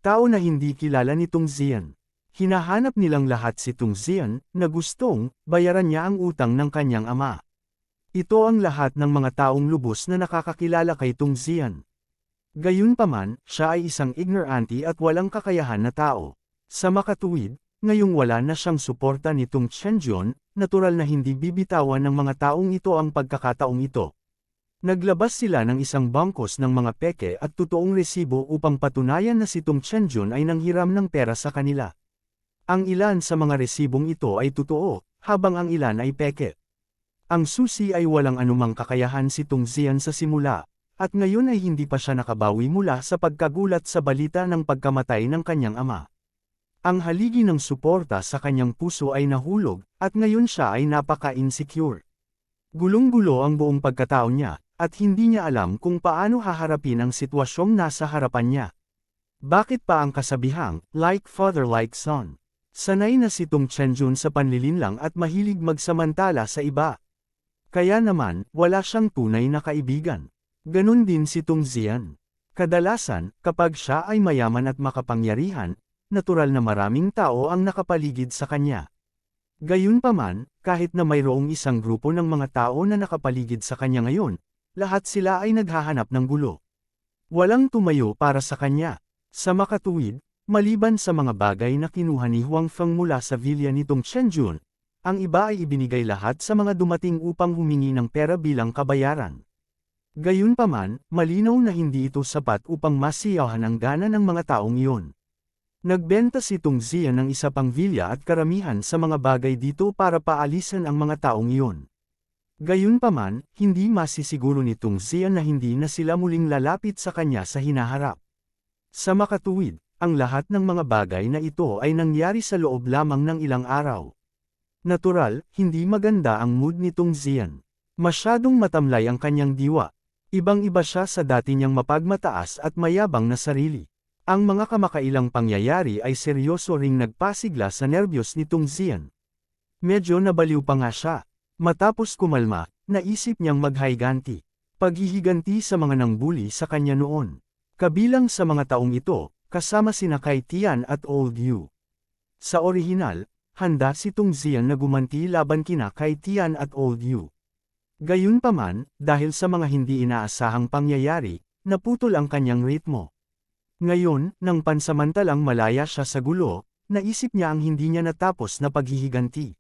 tao na hindi kilala ni Tung Zian. Hinahanap nilang lahat si Tung Zian na gustong bayaran niya ang utang ng kanyang ama. Ito ang lahat ng mga taong lubos na nakakakilala kay Tung Zian. Gayunpaman, siya ay isang ignorante at walang kakayahan na tao. Sa makatuwid, ngayong wala na siyang suporta ni Tung Chenjun, natural na hindi bibitawan ng mga taong ito ang pagkakataong ito. Naglabas sila ng isang bangkos ng mga peke at totoong resibo upang patunayan na si Tung Chenjun ay nanghiram ng pera sa kanila. Ang ilan sa mga resibong ito ay totoo, habang ang ilan ay peke. Ang susi ay walang anumang kakayahan si Tung Zian sa simula, at ngayon ay hindi pa siya nakabawi mula sa pagkagulat sa balita ng pagkamatay ng kanyang ama. Ang haligi ng suporta sa kanyang puso ay nahulog, at ngayon siya ay napaka-insecure. Gulong-gulo ang buong pagkatao niya, at hindi niya alam kung paano haharapin ang sitwasyong nasa harapan niya. Bakit pa ang kasabihang, like father like son? Sanay na si Tung Chenjun sa panlilinlang at mahilig magsamantala sa iba. Kaya naman, wala siyang tunay na kaibigan. Ganon din si Tung Zian. Kadalasan, kapag siya ay mayaman at makapangyarihan, natural na maraming tao ang nakapaligid sa kanya. Gayunpaman, kahit na mayroong isang grupo ng mga tao na nakapaligid sa kanya ngayon, lahat sila ay naghahanap ng gulo. Walang tumayo para sa kanya. Sa makatuwid, maliban sa mga bagay na kinuha ni Huang Feng mula sa villa ni Tung Chenjun, ang iba ay ibinigay lahat sa mga dumating upang humingi ng pera bilang kabayaran. Gayunpaman, malinaw na hindi ito sapat upang masiyahan ang gana ng mga taong iyon. Nagbenta si Tung Zian ng isa pang villa at karamihan sa mga bagay dito para paalisan ang mga taong iyon. Gayunpaman, hindi masisiguro ni Tung Zian na hindi na sila muling lalapit sa kanya sa hinaharap. Sa makatuwid, ang lahat ng mga bagay na ito ay nangyari sa loob lamang ng ilang araw. Natural, hindi maganda ang mood ni Tung Zian. Masyadong matamlay ang kanyang diwa. Ibang-iba siya sa dati niyang mapagmataas at mayabang na sarili. Ang mga kamakailang pangyayari ay seryoso ring nagpasigla sa nerbiyos ni Tung Zian. Medyo nabaliw pa nga siya. Matapos kumalma, naisip niyang maghiganti. Paghihiganti sa mga nangbuli sa kanya noon. Kabilang sa mga taong ito, kasama sina Kai Tian at Old Yu. Sa orihinal, handa si Tung Zian na gumanti laban kina Kai Tian at Old Yu. Gayunpaman, dahil sa mga hindi inaasahang pangyayari, naputol ang kanyang ritmo. Ngayon, nang pansamantalang malaya siya sa gulo, naisip niya ang hindi niya natapos na paghihiganti.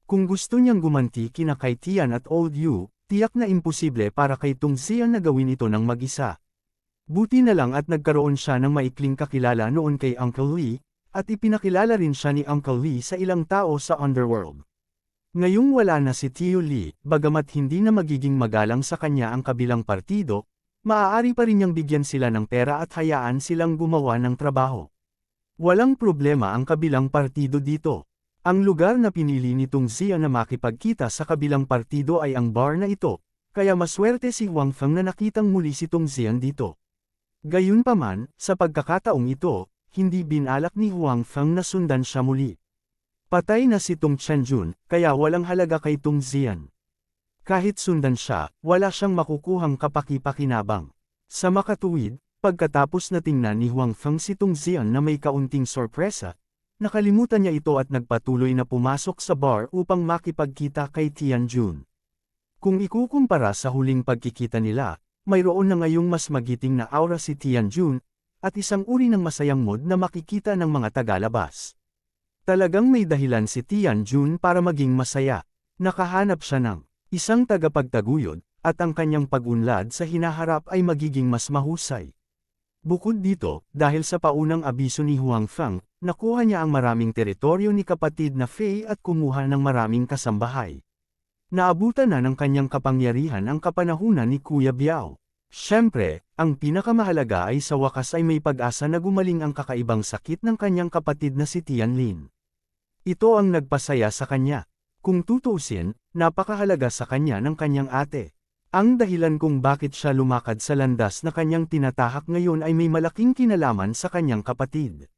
Kung gusto niyang gumanti kina Kai Tian at Old Yu, tiyak na imposible para kay Tung Zian na gawin ito ng mag-isa. Buti na lang at nagkaroon siya ng maikling kakilala noon kay Uncle Lee, at ipinakilala rin siya ni Uncle Lee sa ilang tao sa underworld. Ngayong wala na si Tio Lee, bagamat hindi na magiging magalang sa kanya ang kabilang partido, maaari pa rin niyang bigyan sila ng pera at hayaan silang gumawa ng trabaho. Walang problema ang kabilang partido dito. Ang lugar na pinili ni Tung Zian na makipagkita sa kabilang partido ay ang bar na ito, kaya maswerte si Huang Feng na nakitang muli si Tung Zian dito. Gayunpaman, sa pagkakataong ito, hindi binalak ni Huang Feng na sundan siya muli. Patay na si Tung Chenjun, kaya walang halaga kay Tung Zian. Kahit sundan siya, wala siyang makukuhang kapaki-pakinabang. Sa makatuwid, pagkatapos na tingnan ni Huang Feng si Tung Zian na may kaunting sorpresa, nakalimutan niya ito at nagpatuloy na pumasok sa bar upang makipagkita kay Tianjun. Kung ikukumpara sa huling pagkikita nila, mayroon na ngayong mas magiting na aura si Tianjun, at isang uri ng masayang mood na makikita ng mga tagalabas. Talagang may dahilan si Tianjun para maging masaya. Nakahanap siya ng isang tagapagtaguyod, at ang kanyang pag-unlad sa hinaharap ay magiging mas mahusay. Bukod dito, dahil sa paunang abiso ni Huang Feng, nakuha niya ang maraming teritoryo ni kapatid na Fei at kumuha ng maraming kasambahay. Naabutan na ng kanyang kapangyarihan ang kapanahunan ni Kuya Biao. Siyempre, ang pinakamahalaga ay sa wakas ay may pag-asa na gumaling ang kakaibang sakit ng kanyang kapatid na si Tianlin. Ito ang nagpasaya sa kanya. Kung tutuusin, napakahalaga sa kanya ng kanyang ate. Ang dahilan kung bakit siya lumakad sa landas na kanyang tinatahak ngayon ay may malaking kinalaman sa kanyang kapatid.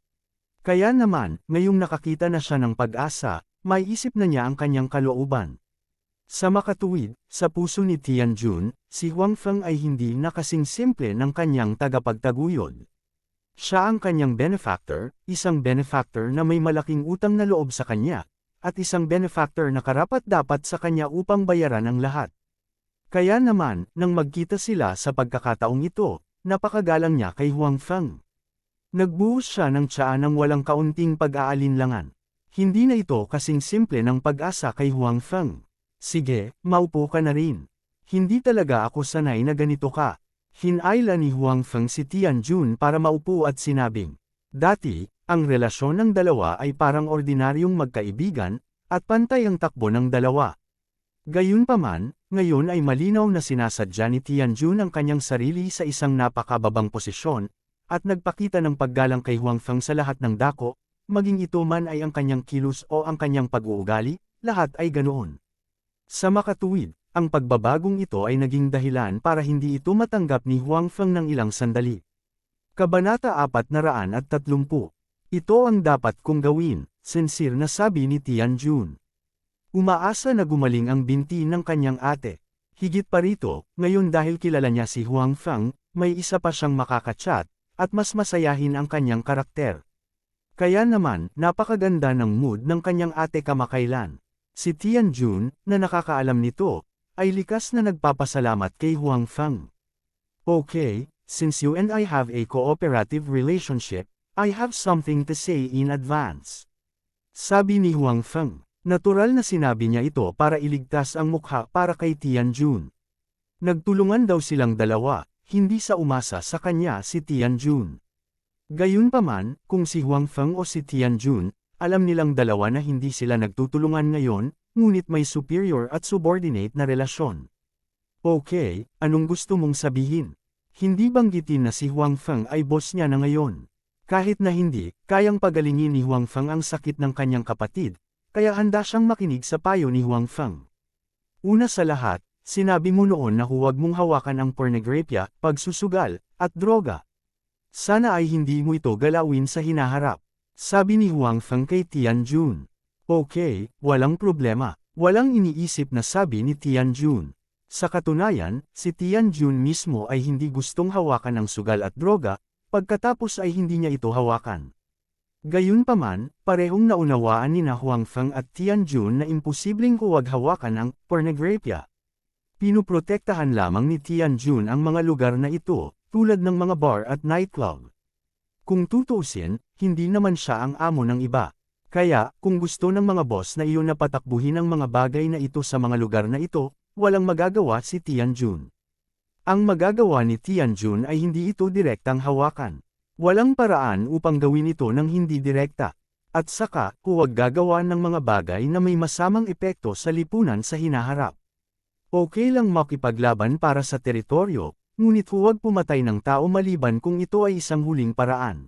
Kaya naman, ngayong nakakita na siya ng pag-asa, may isip na niya ang kanyang kalooban. Sa makatuwid, sa puso ni Tianjun, si Huang Feng ay hindi na kasing simple ng kanyang tagapagtaguyod. Siya ang kanyang benefactor, isang benefactor na may malaking utang na loob sa kanya, at isang benefactor na karapat-dapat sa kanya upang bayaran ang lahat. Kaya naman, nang magkita sila sa pagkakataong ito, napakagalang niya kay Huang Feng. Nagbuhos siya ng tsaa ng walang kaunting pag-aalinlangan. Hindi na ito kasing simple ng pag-asa kay Huang Feng. Sige, maupo ka na rin. Hindi talaga ako sanay na ganito ka. Hinayla ni Huang Feng si Tianjun para maupo at sinabing, dati, ang relasyon ng dalawa ay parang ordinaryong magkaibigan, at pantay ang takbo ng dalawa. Gayunpaman, ngayon ay malinaw na sinasadya ni Tianjun ang kanyang sarili sa isang napakababang posisyon, at nagpakita ng paggalang kay Huang Feng sa lahat ng dako, maging ito man ay ang kanyang kilos o ang kanyang pag-uugali, lahat ay ganoon. Sa makatuwid, ang pagbabagong ito ay naging dahilan para hindi ito matanggap ni Huang Feng ng ilang sandali. Kabanata 430. Ito ang dapat kong gawin, sincere na sabi ni Tianjun. Umaasa na gumaling ang binti ng kanyang ate. Higit pa rito, ngayon dahil kilala niya si Huang Feng, may isa pa siyang makakachat, at mas masayahin ang kanyang karakter. Kaya naman, napakaganda ng mood ng kanyang ate kamakailan. Si Tianjun, na nakakaalam nito, ay likas na nagpapasalamat kay Huang Feng. Okay, since you and I have a cooperative relationship, I have something to say in advance. Sabi ni Huang Feng. Natural na sinabi niya ito para iligtas ang mukha para kay Tianjun. Nagtulungan daw silang dalawa, hindi sa umasa sa kanya si Tianjun. Gayunpaman, kung si Huang Feng o si Tianjun, alam nilang dalawa na hindi sila nagtutulungan ngayon, ngunit may superior at subordinate na relasyon. Okay, anong gusto mong sabihin? Hindi banggitin na si Huang Feng ay boss niya na ngayon. Kahit na hindi, kayang pagalingin ni Huang Feng ang sakit ng kanyang kapatid, kaya handa siyang makinig sa payo ni Huang Feng. Una sa lahat, sinabi mo noon na huwag mong hawakan ang pornografya, pagsusugal, at droga. Sana ay hindi mo ito galawin sa hinaharap. Sabi ni Huang Feng kay Tianjun. Okay, walang problema. Walang iniisip na sabi ni Tianjun. Sa katunayan, si Tianjun mismo ay hindi gustong hawakan ang sugal at droga, pagkatapos ay hindi niya ito hawakan. Gayunpaman, parehong naunawaan ni Huang Feng at Tianjun na imposibleng huwag hawakan ang pornografya. Pinuprotektahan lamang ni Tianjun ang mga lugar na ito, tulad ng mga bar at nightclub. Kung tutuusin, hindi naman siya ang amo ng iba. Kaya, kung gusto ng mga boss na iyon na patakbuhin ang mga bagay na ito sa mga lugar na ito, walang magagawa si Tianjun. Ang magagawa ni Tianjun ay hindi ito direktang hawakan. Walang paraan upang gawin ito ng hindi direkta. At saka, huwag gagawa ng mga bagay na may masamang epekto sa lipunan sa hinaharap. Okay lang makipaglaban para sa teritoryo, ngunit huwag pumatay ng tao maliban kung ito ay isang huling paraan.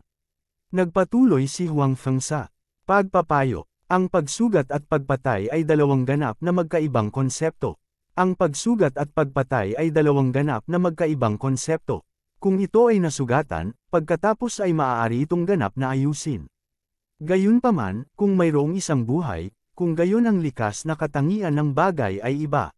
Nagpatuloy si Huang Feng sa pagpapayo. Ang pagsugat at pagpatay ay dalawang ganap na magkaibang konsepto. Ang pagsugat at pagpatay ay dalawang ganap na magkaibang konsepto. Kung ito ay nasugatan, pagkatapos ay maaari itong ganap na ayusin. Gayunpaman, kung mayroong isang buhay, kung gayon ang likas na katangian ng bagay ay iba.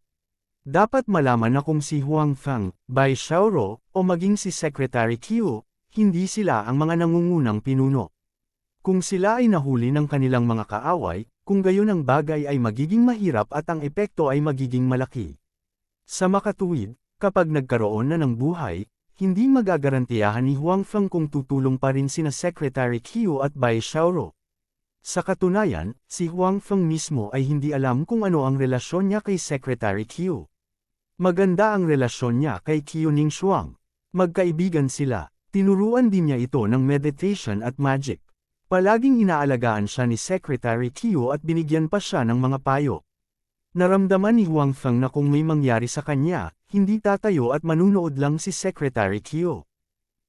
Dapat malaman na kung si Huang Feng, Bai Xiaoro, o maging si Secretary Qiu, hindi sila ang mga nangungunang pinuno. Kung sila ay nahuli ng kanilang mga kaaway, kung gayon ang bagay ay magiging mahirap at ang epekto ay magiging malaki. Sa makatuwid, kapag nagkaroon na ng buhay, hindi magagarantiyahan ni Huang Feng kung tutulong pa rin sina Secretary Qiu at Bai Xiaoro. Sa katunayan, si Huang Feng mismo ay hindi alam kung ano ang relasyon niya kay Secretary Qiu. Maganda ang relasyon niya kay Qiu Ningshuang. Magkaibigan sila. Tinuruan din niya ito ng meditation at magic. Palaging inaalagaan siya ni Secretary Qiu at binigyan pa siya ng mga payo. Naramdaman ni Huang Feng na kung may mangyari sa kanya, hindi tatayo at manunood lang si Secretary Qiu.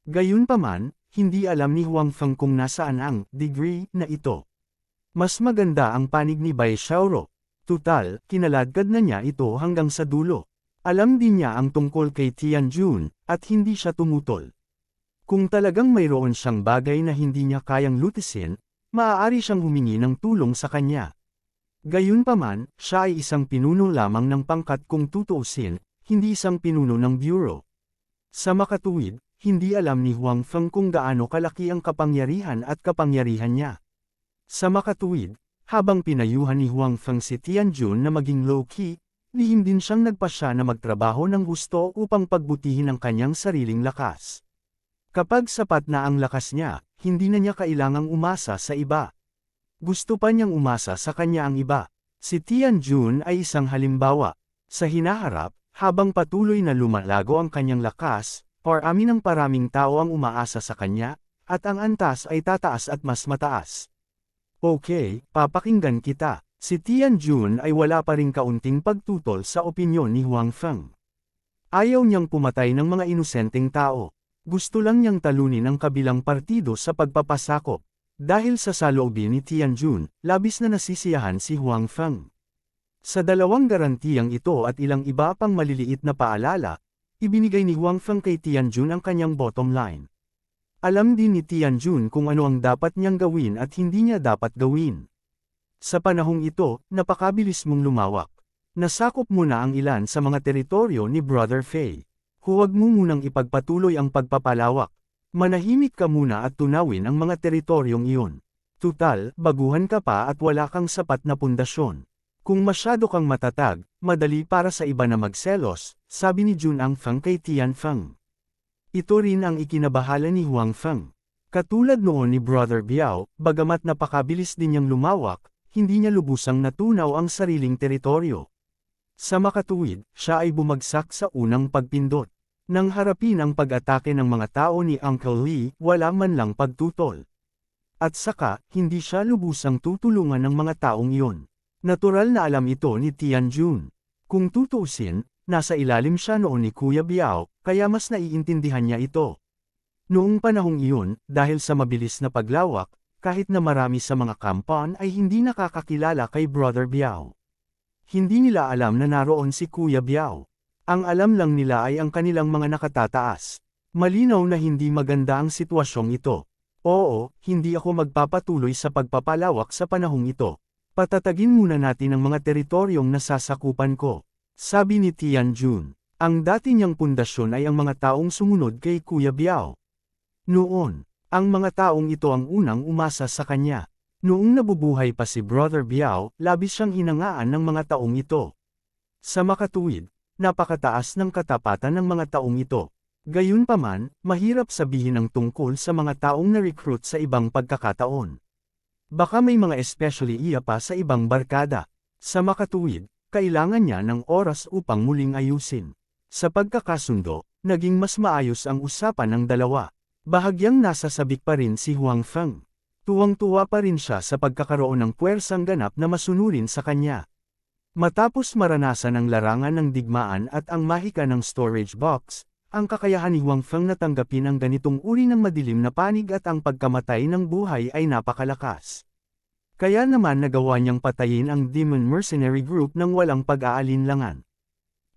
Gayunpaman, hindi alam ni Huang Feng kung nasaan ang degree na ito. Mas maganda ang panig ni Bai Xiaoro. Tutal, kinaladkad na niya ito hanggang sa dulo. Alam din niya ang tungkol kay Tianjun, at hindi siya tumutol. Kung talagang mayroon siyang bagay na hindi niya kayang lutisin, maaari siyang humingi ng tulong sa kanya. Gayunpaman, siya ay isang pinuno lamang ng pangkat kung tutuusin, hindi isang pinuno ng bureau. Sa makatuwid, hindi alam ni Huang Feng kung gaano kalaki ang kapangyarihan at kapangyarihan niya. Sa makatuwid, habang pinayuhan ni Huang Feng si Tianjun na maging low-key, lihim din siyang nagpasya na magtrabaho ng gusto upang pagbutihin ang kanyang sariling lakas. Kapag sapat na ang lakas niya, hindi na niya kailangang umasa sa iba. Gusto pa niyang umasa sa kanya ang iba. Si Tianjun ay isang halimbawa. Sa hinaharap, habang patuloy na lumalago ang kanyang lakas, parami ng paraming tao ang umaasa sa kanya, at ang antas ay tataas at mas mataas. Okay, papakinggan kita. Si Tianjun ay wala pa ring kaunting pagtutol sa opinyon ni Huang Feng. Ayaw niyang pumatay ng mga inosenteng tao. Gusto lang niyang talunin ang kabilang partido sa pagpapasakop. Dahil sa saloobin ni Tianjun, labis na nasisiyahan si Huang Feng. Sa dalawang garantiyang ito at ilang iba pang maliliit na paalala, ibinigay ni Huang Feng kay Tianjun ang kanyang bottom line. Alam din ni Tianjun kung ano ang dapat niyang gawin at hindi niya dapat gawin. Sa panahong ito, napakabilis mong lumawak. Nasakop mo na ang ilan sa mga teritoryo ni Brother Fei. Huwag mo munang ipagpatuloy ang pagpapalawak. Manahimik ka muna at tunawin ang mga teritoryong iyon. Tutal, baguhan ka pa at wala kang sapat na pundasyon. Kung masyado kang matatag, madali para sa iba na magselos, sabi ni Jun Ang Feng kay Tian Feng. Ito rin ang ikinabahala ni Huang Feng. Katulad noon ni Brother Biao, bagamat napakabilis din niyang lumawak, hindi niya lubusang natunaw ang sariling teritoryo. Sa makatuwid, siya ay bumagsak sa unang pagpindot. Nang harapin ang pag-atake ng mga tao ni Uncle Lee, wala man lang pagtutol. At saka, hindi siya lubusang tutulungan ng mga taong iyon. Natural na alam ito ni Tianjun. Kung tutuusin, nasa ilalim siya noon ni Kuya Biao, kaya mas naiintindihan niya ito. Noong panahong iyon, dahil sa mabilis na paglawak, kahit na marami sa mga kampan ay hindi nakakakilala kay Brother Biao. Hindi nila alam na naroon si Kuya Biao. Ang alam lang nila ay ang kanilang mga nakatataas. Malinaw na hindi maganda ang sitwasyong ito. Oo, hindi ako magpapatuloy sa pagpapalawak sa panahong ito. Patatagin muna natin ang mga teritoryong nasasakupan ko. Sabi ni Tianjun. Ang dati niyang pundasyon ay ang mga taong sumunod kay Kuya Biao. Noon, ang mga taong ito ang unang umasa sa kanya. Noong nabubuhay pa si Brother Biao, labis siyang hinangaan ng mga taong ito. Sa makatuwid, napakataas ng katapatan ng mga taong ito. Gayunpaman, mahirap sabihin ang tungkol sa mga taong na-recruit sa ibang pagkakataon. Baka may mga especially iya pa sa ibang barkada. Sa makatuwid, kailangan niya ng oras upang muling ayusin. Sa pagkakasundo, naging mas maayos ang usapan ng dalawa. Bahagyang nasa sabik pa rin si Huang Feng. Tuwang-tuwa pa rin siya sa pagkakaroon ng puwersang ganap na masunurin sa kanya. Matapos maranasan ang larangan ng digmaan at ang mahika ng storage box, ang kakayahan ni Huang Feng na tanggapin ang ganitong uri ng madilim na panig at ang pagkamatay ng buhay ay napakalakas. Kaya naman nagawa niyang patayin ang Demon Mercenary Group ng walang pag-aalinlangan.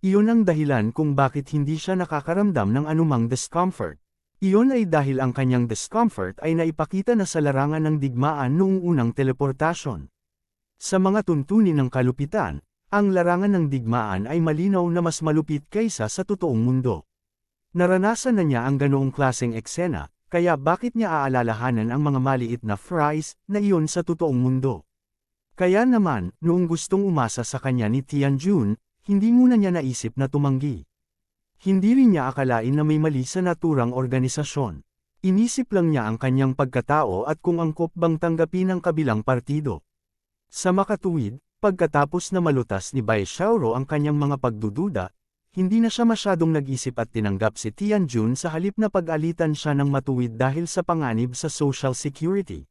Iyon ang dahilan kung bakit hindi siya nakakaramdam ng anumang discomfort. Iyon ay dahil ang kanyang discomfort ay naipakita na sa larangan ng digmaan noong unang teleportasyon. Sa mga tuntunin ng kalupitan, Ang larangan ng digmaan ay malinaw na mas malupit kaysa sa totoong mundo. Naranasan na niya ang ganoong klaseng eksena, kaya bakit niya aalalahanan ang mga maliit na fries na iyon sa totoong mundo? Kaya naman, noong gustong umasa sa kanya ni Tianjun, hindi muna niya naisip na tumanggi. Hindi rin niya akalain na may mali sa naturang organisasyon. Inisip lang niya ang kanyang pagkatao at kung angkop bang tanggapin ang kabilang partido. Sa makatuwid, pagkatapos na malutas ni Bai Xiaoro ang kanyang mga pagdududa, hindi na siya masyadong nag-isip at tinanggap si Tianjun sa halip na pag-alitan siya ng matuwid dahil sa panganib sa social security.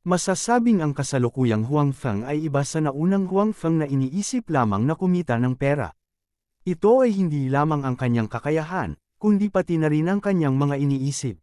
Masasabing ang kasalukuyang Huangfeng ay iba sa naunang Huangfeng na iniisip lamang na kumita ng pera. Ito ay hindi lamang ang kanyang kakayahan, kundi pati na rin ang kanyang mga iniisip.